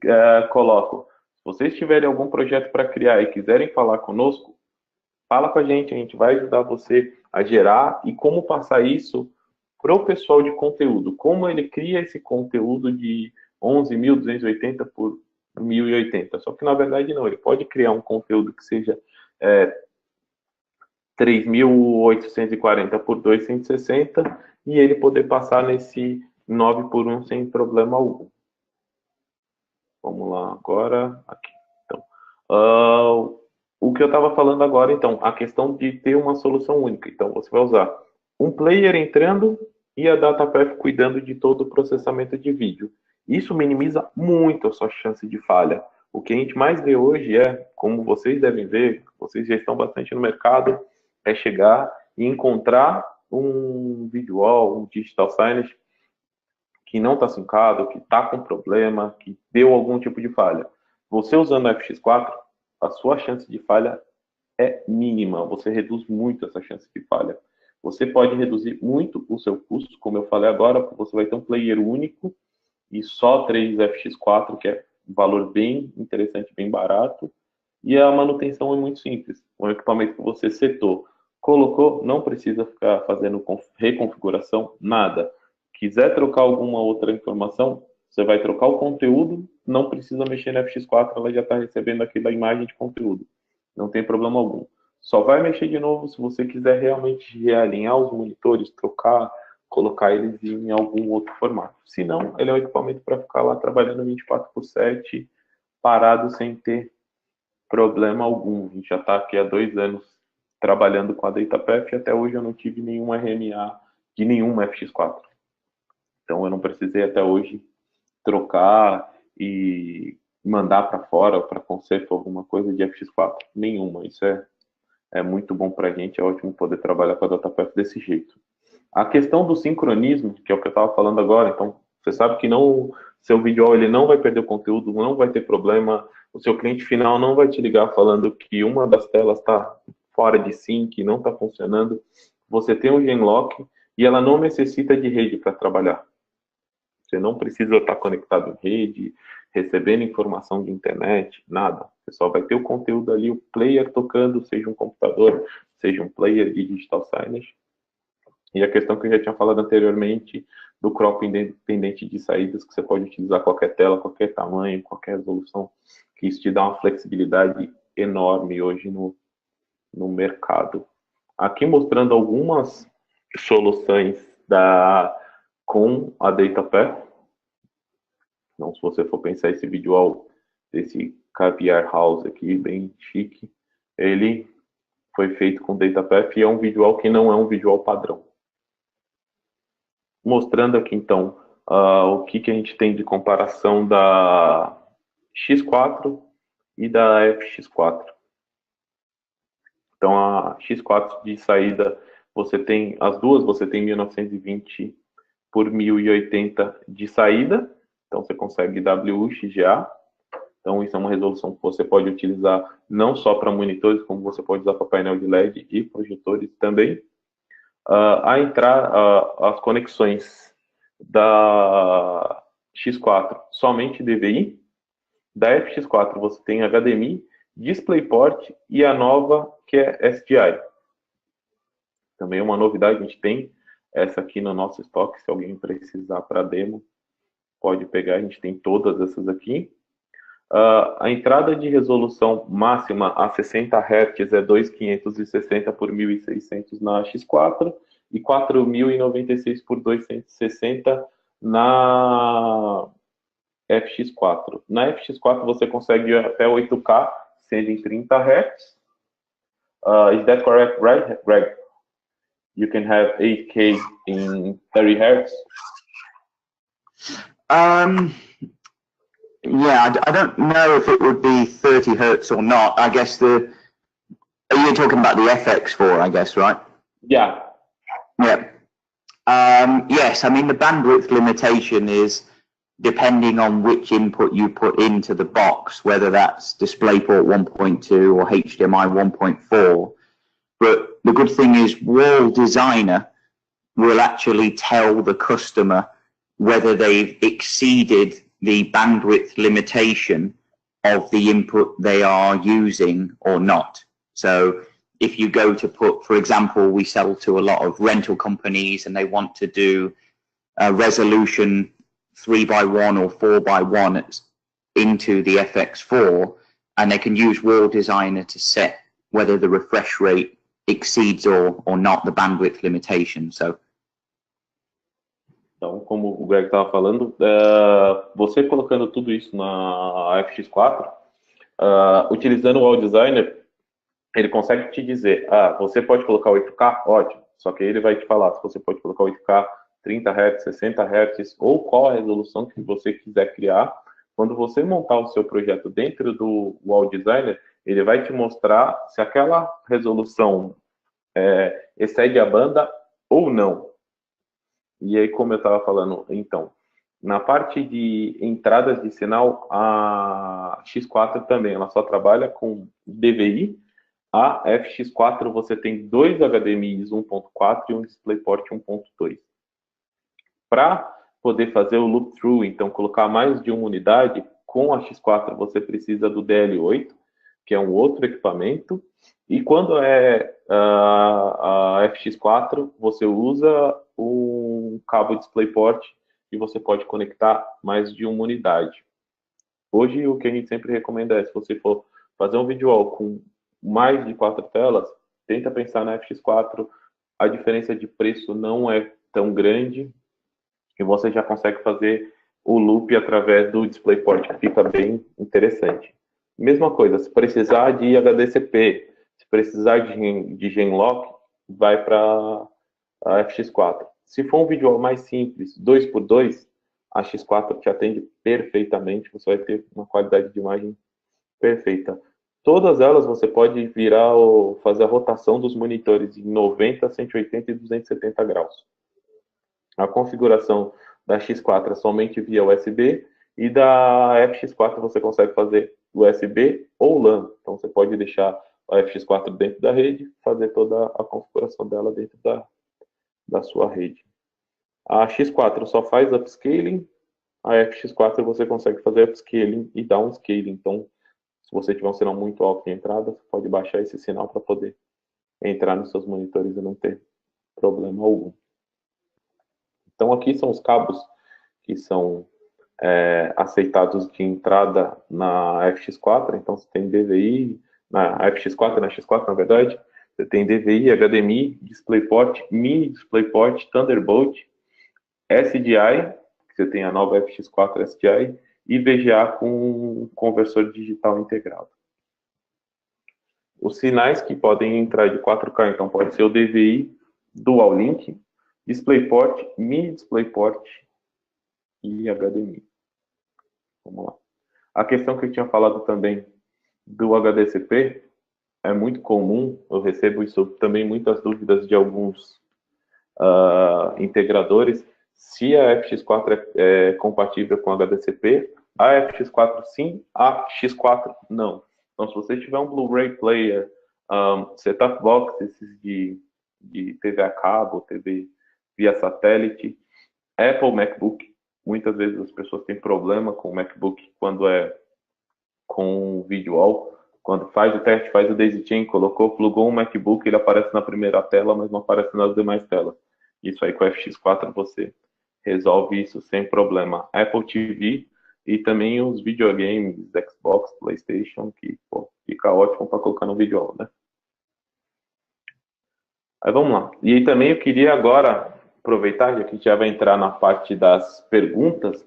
coloco, se vocês tiverem algum projeto para criar e quiserem falar conosco, fala com a gente vai ajudar você a gerar e como passar isso para o pessoal de conteúdo, como ele cria esse conteúdo de 11.280 por 1.080. Só que, na verdade, não. Ele pode criar um conteúdo que seja 3.840 por 260 e ele poder passar nesse 9:1 sem problema algum. Vamos lá agora. Aqui. Então, o que eu estava falando agora, então, a questão de ter uma solução única. Então, você vai usar um player entrando e a DataPath cuidando de todo o processamento de vídeo. Isso minimiza muito a sua chance de falha. O que a gente mais vê hoje como vocês devem ver, vocês já estão bastante no mercado, é chegar e encontrar um visual, um digital signage que não está sincado, que está com problema, que deu algum tipo de falha. Você usando o FX4, a sua chance de falha é mínima. Você reduz muito essa chance de falha. Você pode reduzir muito o seu custo, como eu falei agora, porque você vai ter um player único e só 3 FX4, que é um valor bem interessante, bem barato, e a manutenção é muito simples. Um equipamento que você setou, colocou, não precisa ficar fazendo reconfiguração, nada. Quiser trocar alguma outra informação, você vai trocar o conteúdo, não precisa mexer no FX4, ela já está recebendo aqui da imagem de conteúdo. Não tem problema algum. Só vai mexer de novo se você quiser realmente realinhar os monitores, trocar, colocar eles em algum outro formato. Se não, ele é um equipamento para ficar lá trabalhando 24/7, parado sem ter problema algum. A gente já está aqui há 2 anos trabalhando com a DataPath e até hoje eu não tive nenhum RMA de nenhum FX4. Então eu não precisei até hoje trocar e mandar para fora para conserto alguma coisa de FX4. Nenhuma. Isso é muito bom para a gente, é ótimo poder trabalhar com a DataPath desse jeito. A questão do sincronismo, que é o que eu estava falando agora, então você sabe que seu vídeo ele não vai perder o conteúdo, não vai ter problema, o seu cliente final não vai te ligar falando que uma das telas está fora de sync, não está funcionando. Você tem um Genlock e ela não necessita de rede para trabalhar. Você não precisa estar conectado em rede, recebendo informação de internet, nada. Você só vai ter o conteúdo ali, o player tocando, seja um computador, seja um player de digital signage. E a questão que eu já tinha falado anteriormente, do crop independente de saídas, que você pode utilizar qualquer tela, qualquer tamanho, qualquer resolução, que isso te dá uma flexibilidade enorme hoje no mercado. Aqui mostrando algumas soluções com a DataPath. Então, se você for pensar esse visual desse Caviar House aqui, bem chique, ele foi feito com DataPath e é um visual que não é um visual padrão. Mostrando aqui, então, o que a gente tem de comparação da X4 e da FX4. Então, a X4 de saída, as duas, você tem 1920 por 1080 de saída. Então, você consegue WXGA. Então, isso é uma resolução que você pode utilizar não só para monitores, como você pode usar para painel de LED e projetores também. As conexões da X4 somente DVI. Da FX4 você tem HDMI, DisplayPort e a nova que é SDI. Também é uma novidade, a gente tem essa aqui no nosso estoque, se alguém precisar para demo, pode pegar, a gente tem todas essas aqui. A entrada de resolução máxima a 60 Hz é 2560 por 1600 na X4 e 4096 por 260 na FX4. Na FX4 você consegue ir até 8K, sendo em 30 Hz. Is that correct, right, Greg? You can have 8K in 30 Hz? Yeah, I don't know if it would be 30 Hertz or not. I guess you're talking about the FX4, I guess, right? Yeah. Yeah. Yes, I mean, the bandwidth limitation is depending on which input you put into the box, whether that's DisplayPort 1.2 or HDMI 1.4. But the good thing is Wall Designer will actually tell the customer whether they've exceeded the bandwidth limitation of the input they are using or not. So if you go to put, for example, we sell to a lot of rental companies and they want to do a resolution 3:1 or 4:1 into the FX4, and they can use Wall Designer to set whether the refresh rate exceeds or not the bandwidth limitation. So então, como o Greg estava falando, você colocando tudo isso na FX4, utilizando o Wall Designer, ele consegue te dizer, você pode colocar 8K? Ótimo. Só que ele vai te falar se você pode colocar 8K, 30 Hz, 60 Hz, ou qual a resolução que você quiser criar. Quando você montar o seu projeto dentro do Wall Designer, ele vai te mostrar se aquela resolução excede a banda ou não. E aí, como eu estava falando, então, na parte de entradas de sinal, a X4 também, ela só trabalha com DVI. A FX4 você tem dois HDMIs 1.4 e um DisplayPort 1.2. Para poder fazer o loop-through, então colocar mais de uma unidade, com a X4 você precisa do DL8, que é um outro equipamento, e quando é a FX4, você usa um cabo DisplayPort e você pode conectar mais de uma unidade. Hoje, o que a gente sempre recomenda é, se você for fazer um video com mais de 4 telas, tenta pensar na FX4, a diferença de preço não é tão grande e você já consegue fazer o loop através do DisplayPort, que fica bem interessante. Mesma coisa, se precisar de HDCP, se precisar de Genlock, vai para a FX4. Se for um vídeo mais simples, 2x2, a X4 te atende perfeitamente, você vai ter uma qualidade de imagem perfeita. Todas elas você pode virar ou fazer a rotação dos monitores em 90, 180 e 270 graus. A configuração da X4 é somente via USB e da FX4 você consegue fazer USB ou LAN. Então você pode deixar a FX4 dentro da rede, fazer toda a configuração dela dentro da sua rede. A X4 só faz upscaling, a FX4 você consegue fazer upscaling e downscaling. Então, se você tiver um sinal muito alto de entrada, você pode baixar esse sinal para poder entrar nos seus monitores e não ter problema algum. Então, aqui são os cabos que são aceitados de entrada na FX4. Então, você tem DVI, na FX4, na X4, na verdade, você tem DVI, HDMI, DisplayPort, Mini DisplayPort, Thunderbolt, SDI, que você tem a nova FX4 SDI, e VGA com conversor digital integrado. Os sinais que podem entrar de 4K, então, pode ser o DVI, Dual Link, DisplayPort, Mini DisplayPort e HDMI. Vamos lá. A questão que eu tinha falado também do HDCP é muito comum, eu recebo isso também, muitas dúvidas de alguns integradores, se a FX4 é compatível com HDCP. A FX4 sim, a X4 não. Então, se você tiver um Blu-ray player, set-top box, esses de TV a cabo, TV via satélite, Apple MacBook, muitas vezes as pessoas têm problema com o MacBook quando é com vídeo wall. Quando faz o teste, faz o daisy chain, colocou, plugou um MacBook, ele aparece na primeira tela, mas não aparece nas demais telas. Isso aí com o FX4 você resolve isso sem problema. Apple TV e também os videogames, Xbox, PlayStation, que pô, fica ótimo para colocar no vídeo, né? Aí vamos lá. E aí também eu queria agora aproveitar, já que a gente já vai entrar na parte das perguntas,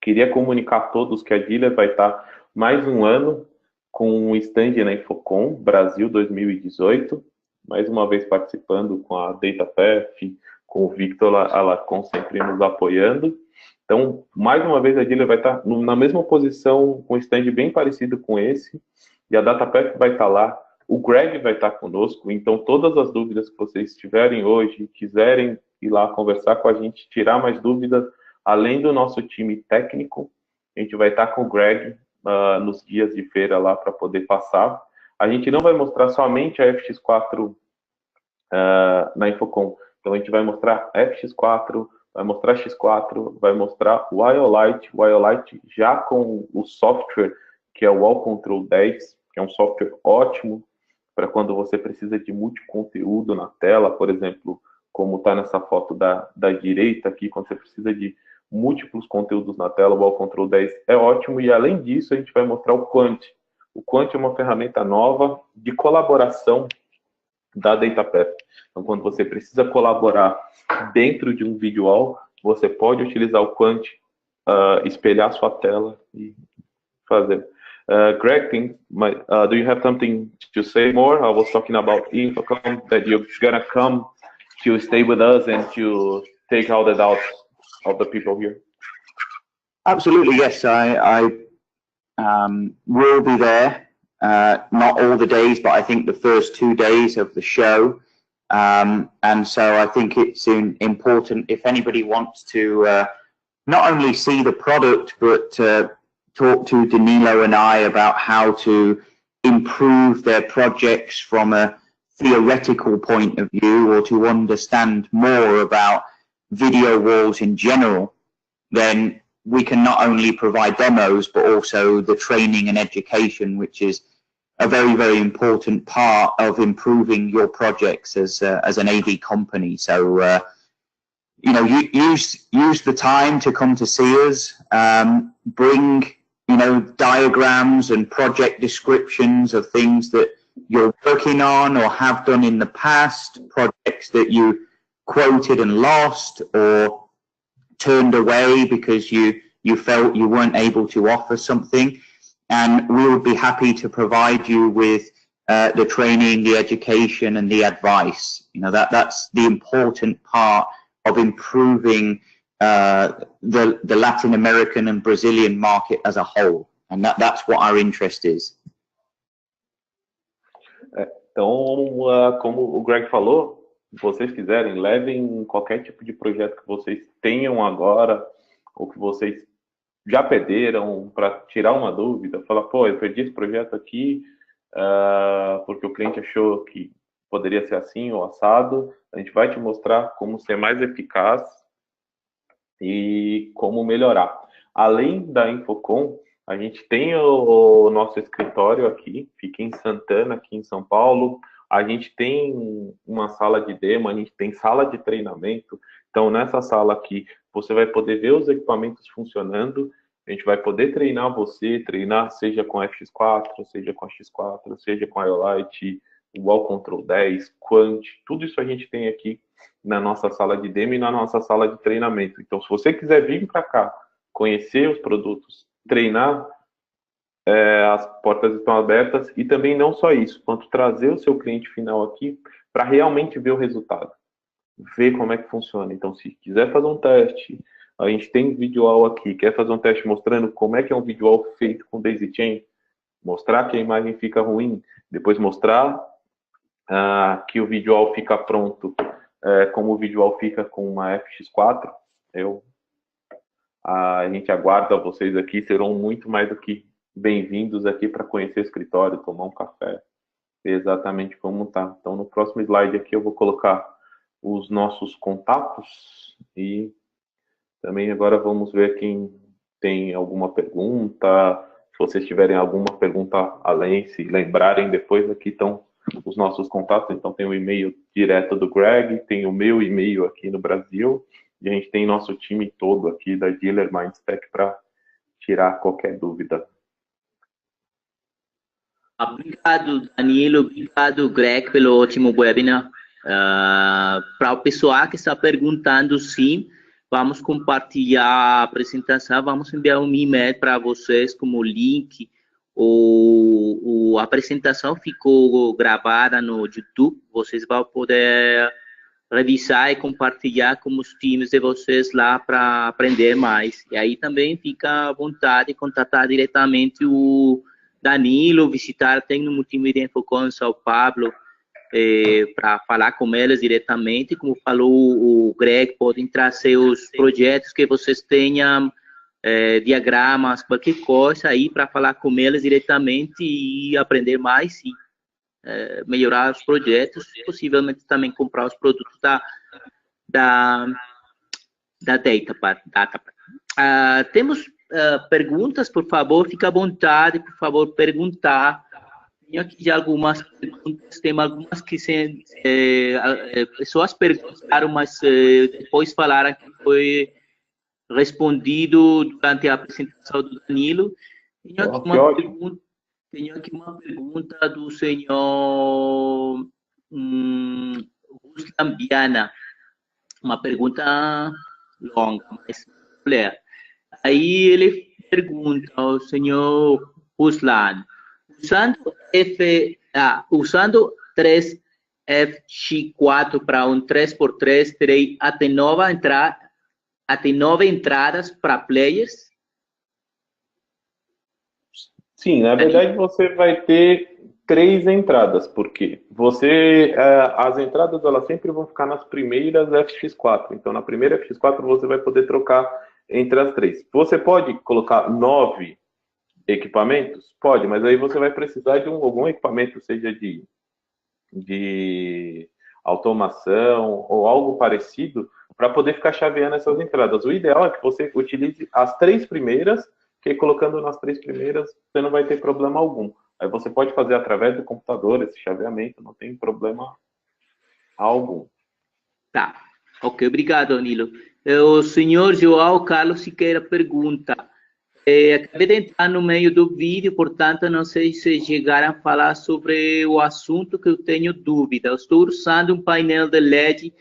queria comunicar a todos que a Dília vai estar mais um ano com o stand na Infocom Brasil 2018, mais uma vez participando com a DataPath, com o Victor Alarcon sempre nos apoiando. Então, mais uma vez a Dília vai estar na mesma posição, com um stand bem parecido com esse, e a DataPath vai estar lá. O Greg vai estar conosco, então todas as dúvidas que vocês tiverem hoje, quiserem ir lá conversar com a gente, tirar mais dúvidas, além do nosso time técnico, a gente vai estar com o Greg nos dias de feira lá para poder passar. A gente não vai mostrar somente a FX4 na Infocom, então a gente vai mostrar FX4, vai mostrar X4, vai mostrar o IOLite já com o software, que é o Wall Control 10, que é um software ótimo para quando você precisa de multiconteúdo na tela, por exemplo, como está nessa foto da direita aqui, quando você precisa de múltiplos conteúdos na tela, o Wall Control 10 é ótimo, e além disso a gente vai mostrar o Quant. O Quant é uma ferramenta nova de colaboração da DataPath. Então, quando você precisa colaborar dentro de um video wall, você pode utilizar o Quant, espelhar sua tela e fazer. Greg, do you have something to say more? I was talking about Infocom, that you're gonna come to stay with us and to take all the doubts of the people here. Absolutely, yes. I will be there. Not all the days, but I think the first 2 days of the show. And so I think it's important if anybody wants to not only see the product, but talk to Danilo and I about how to improve their projects from a theoretical point of view, or to understand more about video walls in general, then we can not only provide demos, but also the training and education, which is a very, very important part of improving your projects as an AV company. So, you know, use the time to come to see us, bring, you know, diagrams and project descriptions of things that you're working on or have done in the past, projects that you quoted and lost or turned away because you felt you weren't able to offer something. And we would be happy to provide you with the training, the education, and the advice. You know, that's the important part of improving the Latin American and Brazilian market as a whole. And that's what our interest is. Então, como o Greg falou, se vocês quiserem, levem qualquer tipo de projeto que vocês tenham agora, ou que vocês já perderam, para tirar uma dúvida, falar, pô, eu perdi esse projeto aqui porque o cliente achou que poderia ser assim ou assado. A gente vai te mostrar como ser mais eficaz e como melhorar. Além da Infocom, a gente tem o nosso escritório aqui, fica em Santana, aqui em São Paulo. A gente tem uma sala de demo, a gente tem sala de treinamento. Então, nessa sala aqui, você vai poder ver os equipamentos funcionando. A gente vai poder treinar seja com a FX4, seja com a X4, seja com a IOLite, o Wall Control 10, Quant, tudo isso a gente tem aqui na nossa sala de demo e na nossa sala de treinamento. Então, se você quiser vir para cá, conhecer os produtos, treinar, as portas estão abertas, e também não só isso, quanto trazer o seu cliente final aqui para realmente ver o resultado, ver como é que funciona. Então, se quiser fazer um teste, a gente tem vídeo wall aqui, quer fazer um teste mostrando como é que é um vídeo wall feito com Daisy Chain, mostrar que a imagem fica ruim, depois mostrar que o vídeo wall fica pronto, como o vídeo wall fica com uma FX4, a gente aguarda vocês aqui, serão muito mais do que bem-vindos aqui para conhecer o escritório, tomar um café, ver exatamente como tá. Então, no próximo slide aqui eu vou colocar os nossos contatos e também agora vamos ver quem tem alguma pergunta. Se vocês tiverem alguma pergunta além, se lembrarem depois, aqui estão os nossos contatos, então tem o e-mail direto do Greg, tem o meu e-mail aqui no Brasil, e a gente tem nosso time todo aqui da Dealer Mindspec para tirar qualquer dúvida. Obrigado, Danilo. Obrigado, Greg, pelo ótimo webinar. Para o pessoal que está perguntando, sim, vamos compartilhar a apresentação, vamos enviar um e-mail para vocês como link. A apresentação ficou gravada no YouTube, vocês vão poder revisar e compartilhar com os times de vocês lá para aprender mais. E aí também fica à vontade de contatar diretamente o Danilo, visitar tem no Multimídia Infocom em São Paulo, para falar com eles diretamente. Como falou o Greg, podem trazer os projetos que vocês tenham, diagramas, qualquer coisa aí para falar com eles diretamente e aprender mais e melhorar os projetos, possivelmente também comprar os produtos da DataPath. Temos perguntas, por favor, fica à vontade, por favor, perguntar. Tenho aqui já algumas perguntas, tem algumas que pessoas perguntaram, mas depois falaram que foi respondido durante a apresentação do Danilo. Tenho aqui uma pergunta do senhor Ruslan Biana, uma pergunta longa, mas ler. Aí ele pergunta ao senhor Ruslan, usando 3FX4 para um 3x3, terei até 9 entradas para players? Sim, na verdade você vai ter 3 entradas, porque as entradas elas sempre vão ficar nas primeiras FX4, então na primeira FX4 você vai poder trocar entre as 3. Você pode colocar 9 equipamentos? Pode, mas aí você vai precisar de algum equipamento, seja de automação ou algo parecido, para poder ficar chaveando essas entradas. O ideal é que você utilize as 3 primeiras, que colocando nas 3 primeiras, você não vai ter problema algum. Aí você pode fazer através do computador esse chaveamento, não tem problema algum. Tá, ok, obrigado, Danilo. O senhor João Carlos Siqueira pergunta, acabei de entrar no meio do vídeo, portanto, não sei se chegaram a falar sobre o assunto que eu tenho dúvida. Eu estou usando um painel de LED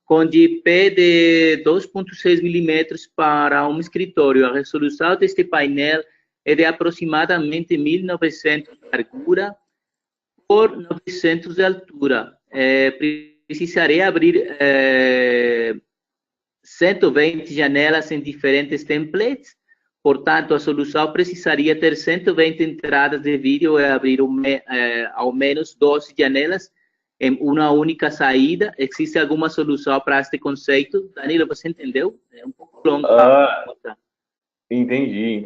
com IP de 2.6 milímetros para um escritório. A resolução deste painel é de aproximadamente 1.900 de largura por 900 de altura. Precisarei abrir 120 janelas em diferentes templates. Portanto, a solução precisaria ter 120 entradas de vídeo e abrir ao menos 12 janelas em uma única saída. Existe alguma solução para este conceito? Danilo, você entendeu? É um pouco longo. Entendi.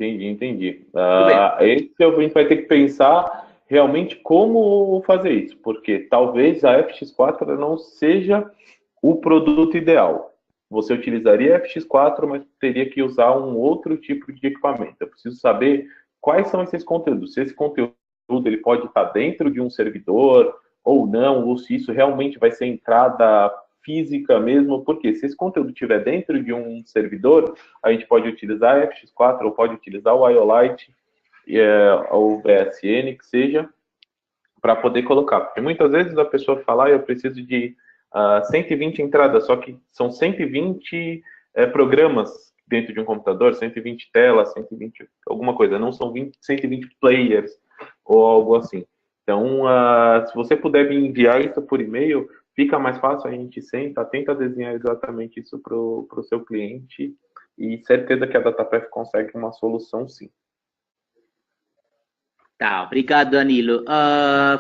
Esse a gente vai ter que pensar realmente como fazer isso, porque talvez a FX4 não seja o produto ideal. Você utilizaria a FX4, mas teria que usar um outro tipo de equipamento. Eu preciso saber quais são esses conteúdos. Se esse conteúdo ele pode estar dentro de um servidor ou não, ou se isso realmente vai ser entrada física mesmo, porque se esse conteúdo estiver dentro de um servidor, a gente pode utilizar a FX4 ou pode utilizar o IOLite ou o VSN, que seja, para poder colocar. Porque muitas vezes a pessoa fala, eu preciso de 120 entradas, só que são 120 programas dentro de um computador, 120 telas, 120 alguma coisa, não são 120 players ou algo assim. Então, se você puder me enviar isso por e-mail, fica mais fácil, a gente tenta desenhar exatamente isso para o seu cliente e certeza que a DataPath consegue uma solução sim. Tá, obrigado, Danilo.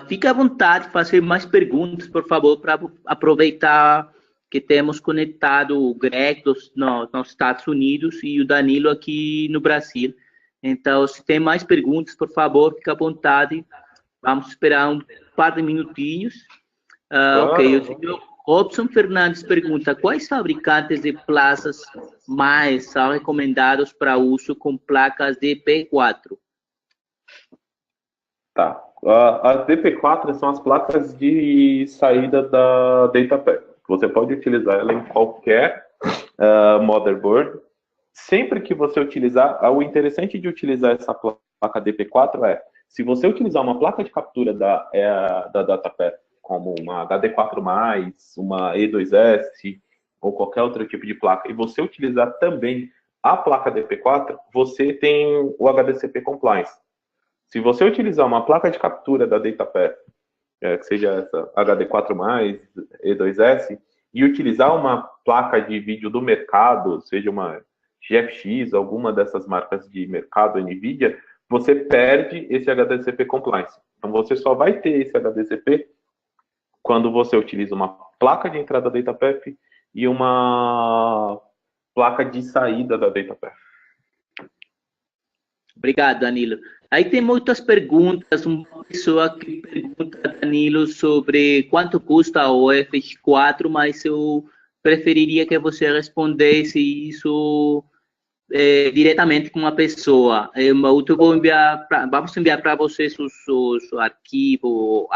Fica à vontade de fazer mais perguntas, por favor, para aproveitar que temos conectado o Greg nos Estados Unidos e o Danilo aqui no Brasil. Então, se tem mais perguntas, por favor, fica à vontade. Vamos esperar um par de minutinhos. Claro. Ok, o senhor Robson Fernandes pergunta, quais fabricantes de placas mais são recomendados para uso com placas de P4? Tá. As DP4 são as placas de saída da DataPath. Você pode utilizar ela em qualquer motherboard. Sempre que você utilizar, o interessante de utilizar essa placa DP4 é, se você utilizar uma placa de captura da DataPath, como uma HD4+, uma E2S, ou qualquer outro tipo de placa, e você utilizar também a placa DP4, você tem o HDCP Compliance. Se você utilizar uma placa de captura da DataPath, que seja essa HD4+, E2S, e utilizar uma placa de vídeo do mercado, seja uma GFX, alguma dessas marcas de mercado, NVIDIA, você perde esse HDCP Compliance. Então, você só vai ter esse HDCP quando você utiliza uma placa de entrada da DataPath e uma placa de saída da DataPath. Obrigado, Danilo. Aí tem muitas perguntas. Uma pessoa que pergunta, Danilo, sobre quanto custa o FX4, mas eu preferiria que você respondesse isso diretamente com uma pessoa. Eu vou enviar vamos enviar para vocês o arquivo,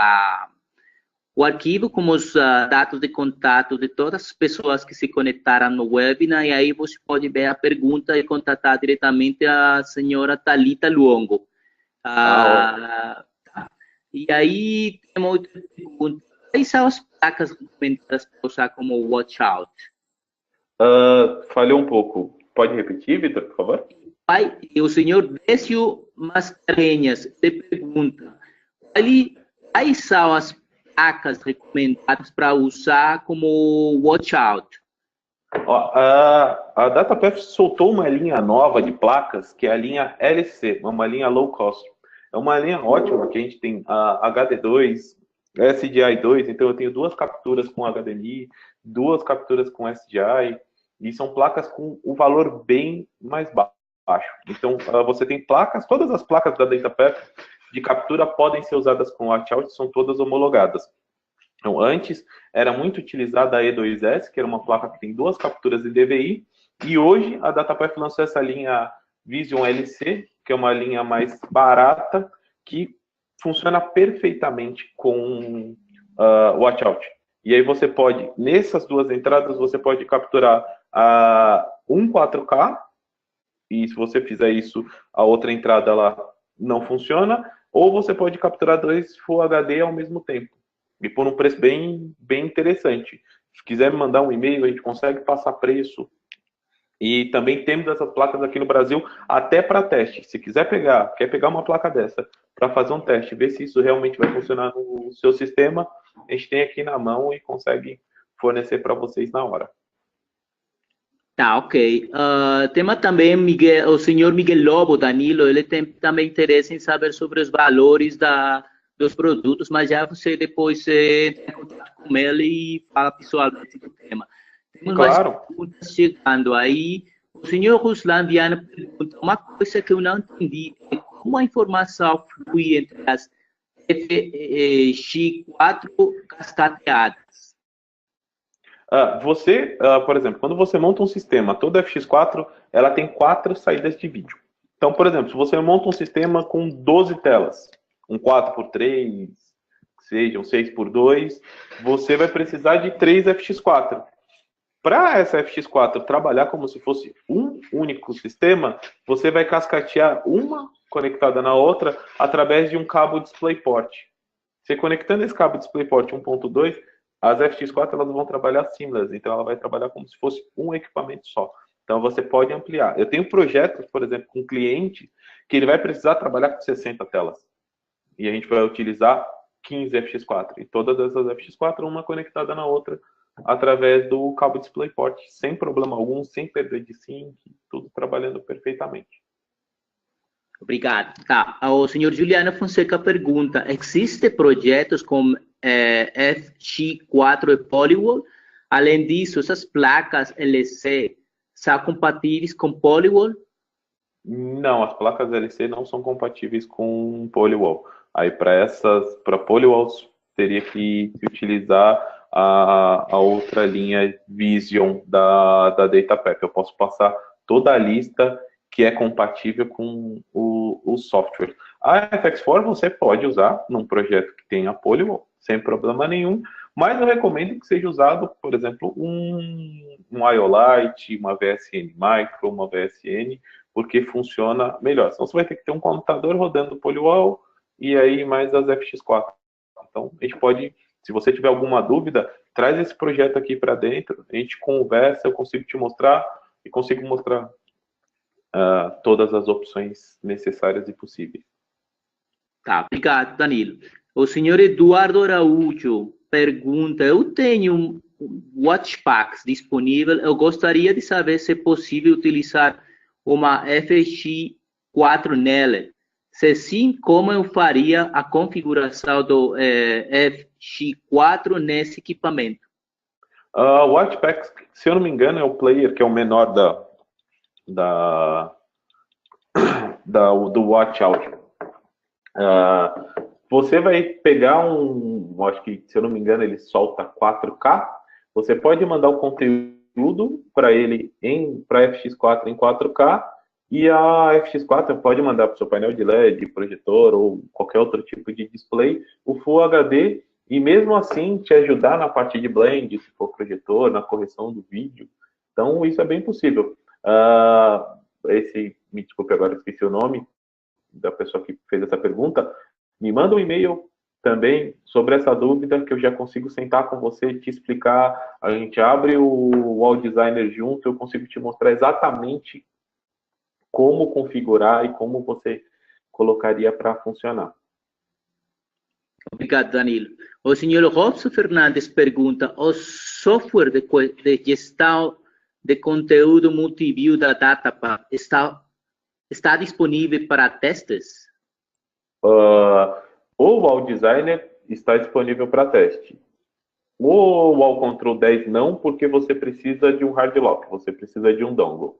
o arquivo com os dados de contato de todas as pessoas que se conectaram no webinar, e aí você pode ver a pergunta e contatar diretamente a senhora Thalita Luongo. E aí tem outra pergunta. Quais são as placas recomendadas para usar como watch out? Falhou um pouco. Pode repetir, Vitor, por favor? E o senhor Décio Mascarenhas pergunta: quais são as placas recomendadas para usar como watch out? A DataPath soltou uma linha nova de placas, que é a linha LC, uma linha low cost. É uma linha ótima, que a gente tem a HD2, SDI2, então eu tenho duas capturas com HDMI, duas capturas com SDI, e são placas com o valor bem mais baixo. Então, você tem placas, todas as placas da DataPath de captura podem ser usadas com watch-out, são todas homologadas. Então, antes, era muito utilizada a E2S, que era uma placa que tem duas capturas de DVI, e hoje a DataPath lançou essa linha Vision LC, que é uma linha mais barata, que funciona perfeitamente com watch-out. E aí você pode, nessas duas entradas, você pode capturar um 4K, e se você fizer isso, a outra entrada ela não funciona, ou você pode capturar dois Full HD ao mesmo tempo, e por um preço bem interessante. Se quiser me mandar um e-mail, a gente consegue passar preço. E também temos essas placas aqui no Brasil até para teste. Se quer pegar uma placa dessa para fazer um teste, ver se isso realmente vai funcionar no seu sistema, a gente tem aqui na mão e consegue fornecer para vocês na hora. Tá, ok. Tema também o senhor Miguel Lobo, Danilo, ele tem também interesse em saber sobre os valores dos produtos, mas já você depois entra em contato com ele e fala pessoalmente do tema. Temos mais perguntas chegando aí. O senhor Ruslan Viana pergunta: uma coisa que eu não entendi é como a informação flui entre as FX4 cascateadas. Por exemplo, quando você monta um sistema, toda FX4, ela tem 4 saídas de vídeo. Então, por exemplo, se você monta um sistema com 12 telas, um 4x3, seja um 6x2, você vai precisar de 3 FX4. Para essa FX4 trabalhar como se fosse um único sistema, você vai cascatear uma conectada na outra através de um cabo DisplayPort. Você conectando esse cabo DisplayPort 1.2, as FX4 elas vão trabalhar seamless, então ela vai trabalhar como se fosse um equipamento só. Então você pode ampliar. Eu tenho projetos, por exemplo, com um cliente que ele vai precisar trabalhar com 60 telas. E a gente vai utilizar 15 FX4. E todas essas FX4, uma conectada na outra, através do cabo DisplayPort, sem problema algum, sem perda de sync, tudo trabalhando perfeitamente. Obrigado. Tá. O senhor Juliano Fonseca pergunta: existem projetos com FX4 e Polywall? Além disso, essas placas LC são compatíveis com Polywall? Não, as placas LC não são compatíveis com Polywall. Aí para Polywalls, teria que utilizar a outra linha Vision da DataPath. Eu posso passar toda a lista que é compatível com o software. A FX4 você pode usar num projeto que tenha Polywall, sem problema nenhum, mas eu recomendo que seja usado, por exemplo, um IOLite, uma VSN Micro, uma VSN, porque funciona melhor. Senão você vai ter que ter um computador rodando Polywall e aí mais as FX4. Então, a gente pode, se você tiver alguma dúvida, traz esse projeto aqui para dentro, a gente conversa, eu consigo te mostrar e consigo mostrar todas as opções necessárias e possíveis. Tá, obrigado, Danilo. O senhor Eduardo Araújo pergunta, eu tenho Watchpacks disponível, eu gostaria de saber se é possível utilizar uma FX4 nela. Se sim, como eu faria a configuração do FX4 nesse equipamento? O Watchpacks, se eu não me engano, é o player que é o menor do Watch Audio. Você vai pegar acho que, se eu não me engano, ele solta 4K. Você pode mandar o conteúdo para ele para FX4 em 4K, e a FX4 pode mandar para o seu painel de LED, projetor ou qualquer outro tipo de display, o Full HD, e mesmo assim te ajudar na parte de blend, se for projetor, na correção do vídeo. Então, isso é bem possível. Me desculpe, agora esqueci o nome da pessoa que fez essa pergunta. Me manda um e-mail também sobre essa dúvida, que eu já consigo sentar com você, te explicar. A gente abre o Wall Designer junto, eu consigo te mostrar exatamente como configurar e como você colocaria para funcionar. Obrigado, Danilo. O senhor Robson Fernandes pergunta, o software de gestão de conteúdo multiview da DataPath está disponível para testes? O Wall Designer está disponível para teste. O Wall Control 10 não, porque você precisa de um hard lock, você precisa de um dongle.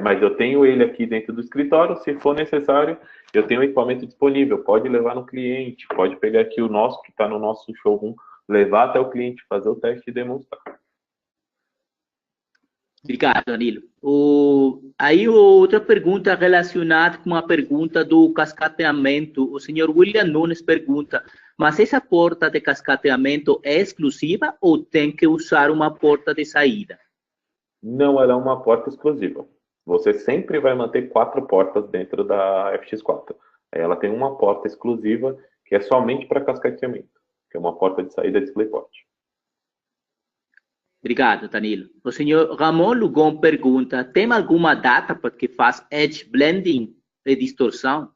Mas eu tenho ele aqui dentro do escritório, se for necessário, eu tenho o equipamento disponível, pode levar no cliente, pode pegar aqui o nosso, que está no nosso showroom, levar até o cliente, fazer o teste e demonstrar. Obrigado, Danilo. Aí outra pergunta relacionada com a pergunta do cascateamento. O senhor William Nunes pergunta, mas essa porta de cascateamento é exclusiva ou tem que usar uma porta de saída? Não, ela é uma porta exclusiva. Você sempre vai manter 4 portas dentro da FX4. Ela tem uma porta exclusiva que é somente para cascateamento, que é uma porta de saída DisplayPort. Obrigado, Danilo. O senhor Ramon Lugon pergunta, tem alguma data para que faz edge blending e distorção?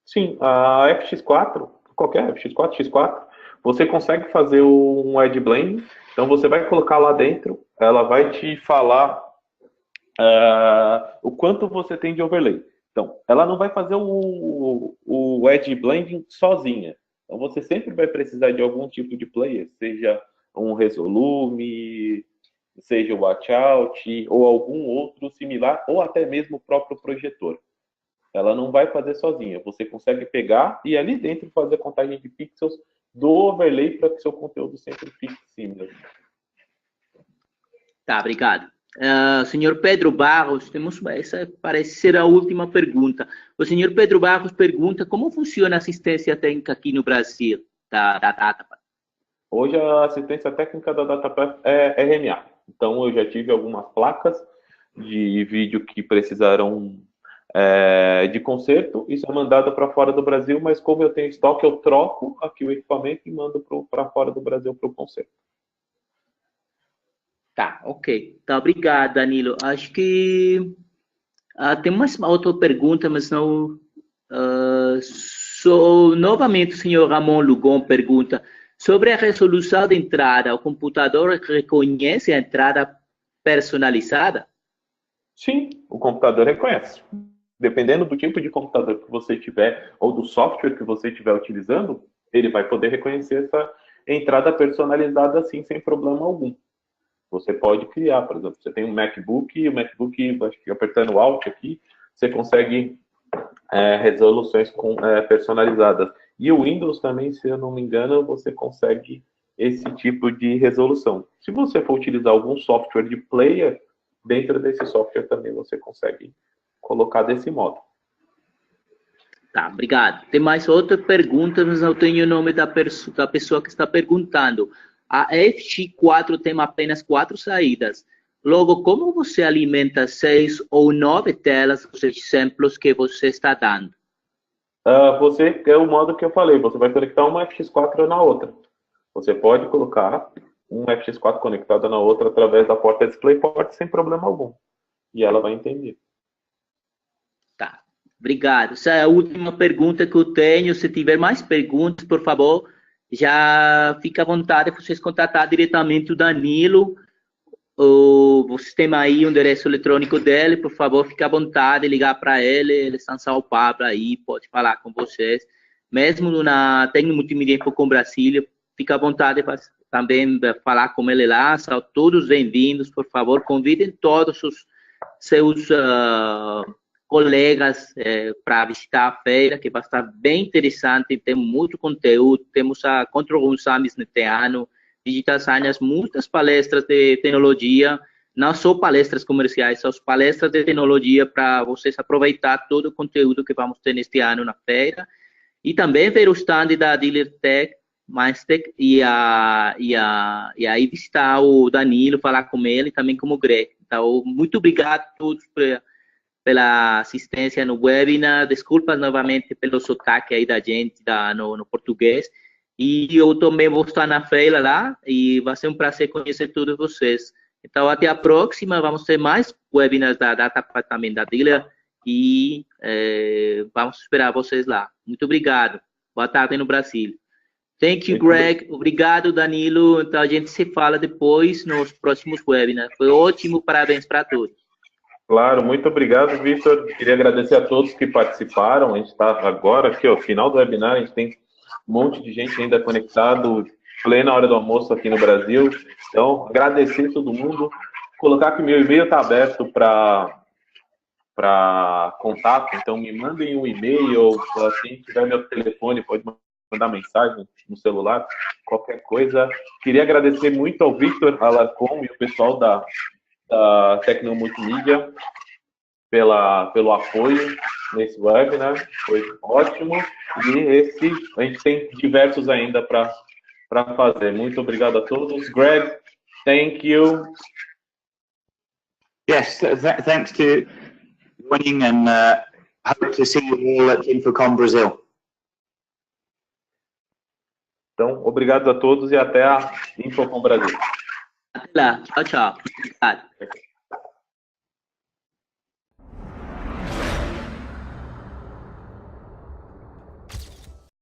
Sim, a FX4, qualquer FX4, X4, você consegue fazer um edge blending. Então você vai colocar lá dentro, ela vai te falar o quanto você tem de overlay. Então, ela não vai fazer o edge blending sozinha. Então você sempre vai precisar de algum tipo de player, seja um Resolume, seja o Watchout, ou algum outro similar, ou até mesmo o próprio projetor. Ela não vai fazer sozinha. Você consegue pegar e ali dentro fazer a contagem de pixels do overlay para que seu conteúdo sempre fique similar. Tá, obrigado. Senhor Pedro Barros, essa parece ser a última pergunta. O senhor Pedro Barros pergunta como funciona a assistência técnica aqui no Brasil, da DataPath? Hoje a assistência técnica da DataPath é RMA. Então eu já tive algumas placas de vídeo que precisaram de conserto. Isso é mandado para fora do Brasil, mas como eu tenho estoque, eu troco aqui o equipamento e mando para fora do Brasil para o conserto. Tá, ok. Tá, obrigado, Danilo. Acho que tem mais uma outra pergunta, mas não... novamente, o senhor Ramon Lugon pergunta sobre a resolução de entrada. O computador reconhece a entrada personalizada? Sim, o computador reconhece. Dependendo do tipo de computador que você tiver ou do software que você estiver utilizando, ele vai poder reconhecer essa entrada personalizada assim, sem problema algum. Você pode criar, por exemplo, você tem um MacBook, e o MacBook, acho que apertando Alt aqui, você consegue resoluções personalizadas. E o Windows também, se eu não me engano, você consegue esse tipo de resolução. Se você for utilizar algum software de player, dentro desse software também você consegue colocar desse modo. Tá, obrigado. Tem mais outra pergunta, mas não tenho o nome da pessoa que está perguntando. A FX4 tem apenas 4 saídas. Logo, como você alimenta 6 ou 9 telas dos exemplos que você está dando? Você é o modo que eu falei, você vai conectar uma FX4 na outra. Você pode colocar um FX4 conectado na outra através da porta DisplayPort sem problema algum. E ela vai entender. Tá, obrigado. Essa é a última pergunta que eu tenho. Se tiver mais perguntas, por favor, já fica à vontade de vocês contatar diretamente o Danilo. Ou vocês têm aí o endereço eletrônico dele, por favor, fique à vontade de ligar para ele. Ele está em São Paulo aí, pode falar com vocês. Mesmo na Tecno Multimídia Info com Brasília, fica à vontade de também falar com ele lá. São todos bem-vindos, por favor, convidem todos os seus colegas para visitar a feira, que vai estar bem interessante, tem muito conteúdo, temos a Control Room Summit neste ano, Digital Science, muitas palestras de tecnologia, não só palestras comerciais, são palestras de tecnologia para vocês aproveitar todo o conteúdo que vamos ter neste ano na feira, e também ver o stand da Dealer Tech, Mindtech, e aí visitar o Danilo, falar com ele, também com o Greg. Então, muito obrigado a todos pela assistência no webinar, desculpas novamente pelo sotaque aí da gente no português, e eu também vou estar na feira lá, e vai ser um prazer conhecer todos vocês. Então, até a próxima, vamos ter mais webinars da DataPath também da Dealer, e vamos esperar vocês lá. Muito obrigado. Boa tarde no Brasil. Thank you, Greg. Obrigado, Danilo. Então, a gente se fala depois nos próximos webinars. Foi ótimo, parabéns para todos. Claro, muito obrigado, Vitor. Queria agradecer a todos que participaram. A gente está agora aqui, ó, final do webinar, a gente tem um monte de gente ainda conectado, plena hora do almoço aqui no Brasil. Então, agradecer a todo mundo. Colocar que meu e-mail está aberto para contato, então me mandem um e-mail, ou assim, tiver meu telefone, pode mandar mensagem no celular, qualquer coisa. Queria agradecer muito ao Victor Alarcon e o pessoal da Tecno Multimídia pelo apoio nesse webinar, foi ótimo, e a gente tem diversos ainda para fazer. Muito obrigado a todos. Greg, thank you. Yes, thanks to joining, and hope to see you all at InfoComm Brazil. Então, obrigado a todos e até a InfoComm Brasil. Até lá. Tchau, tchau. Obrigado.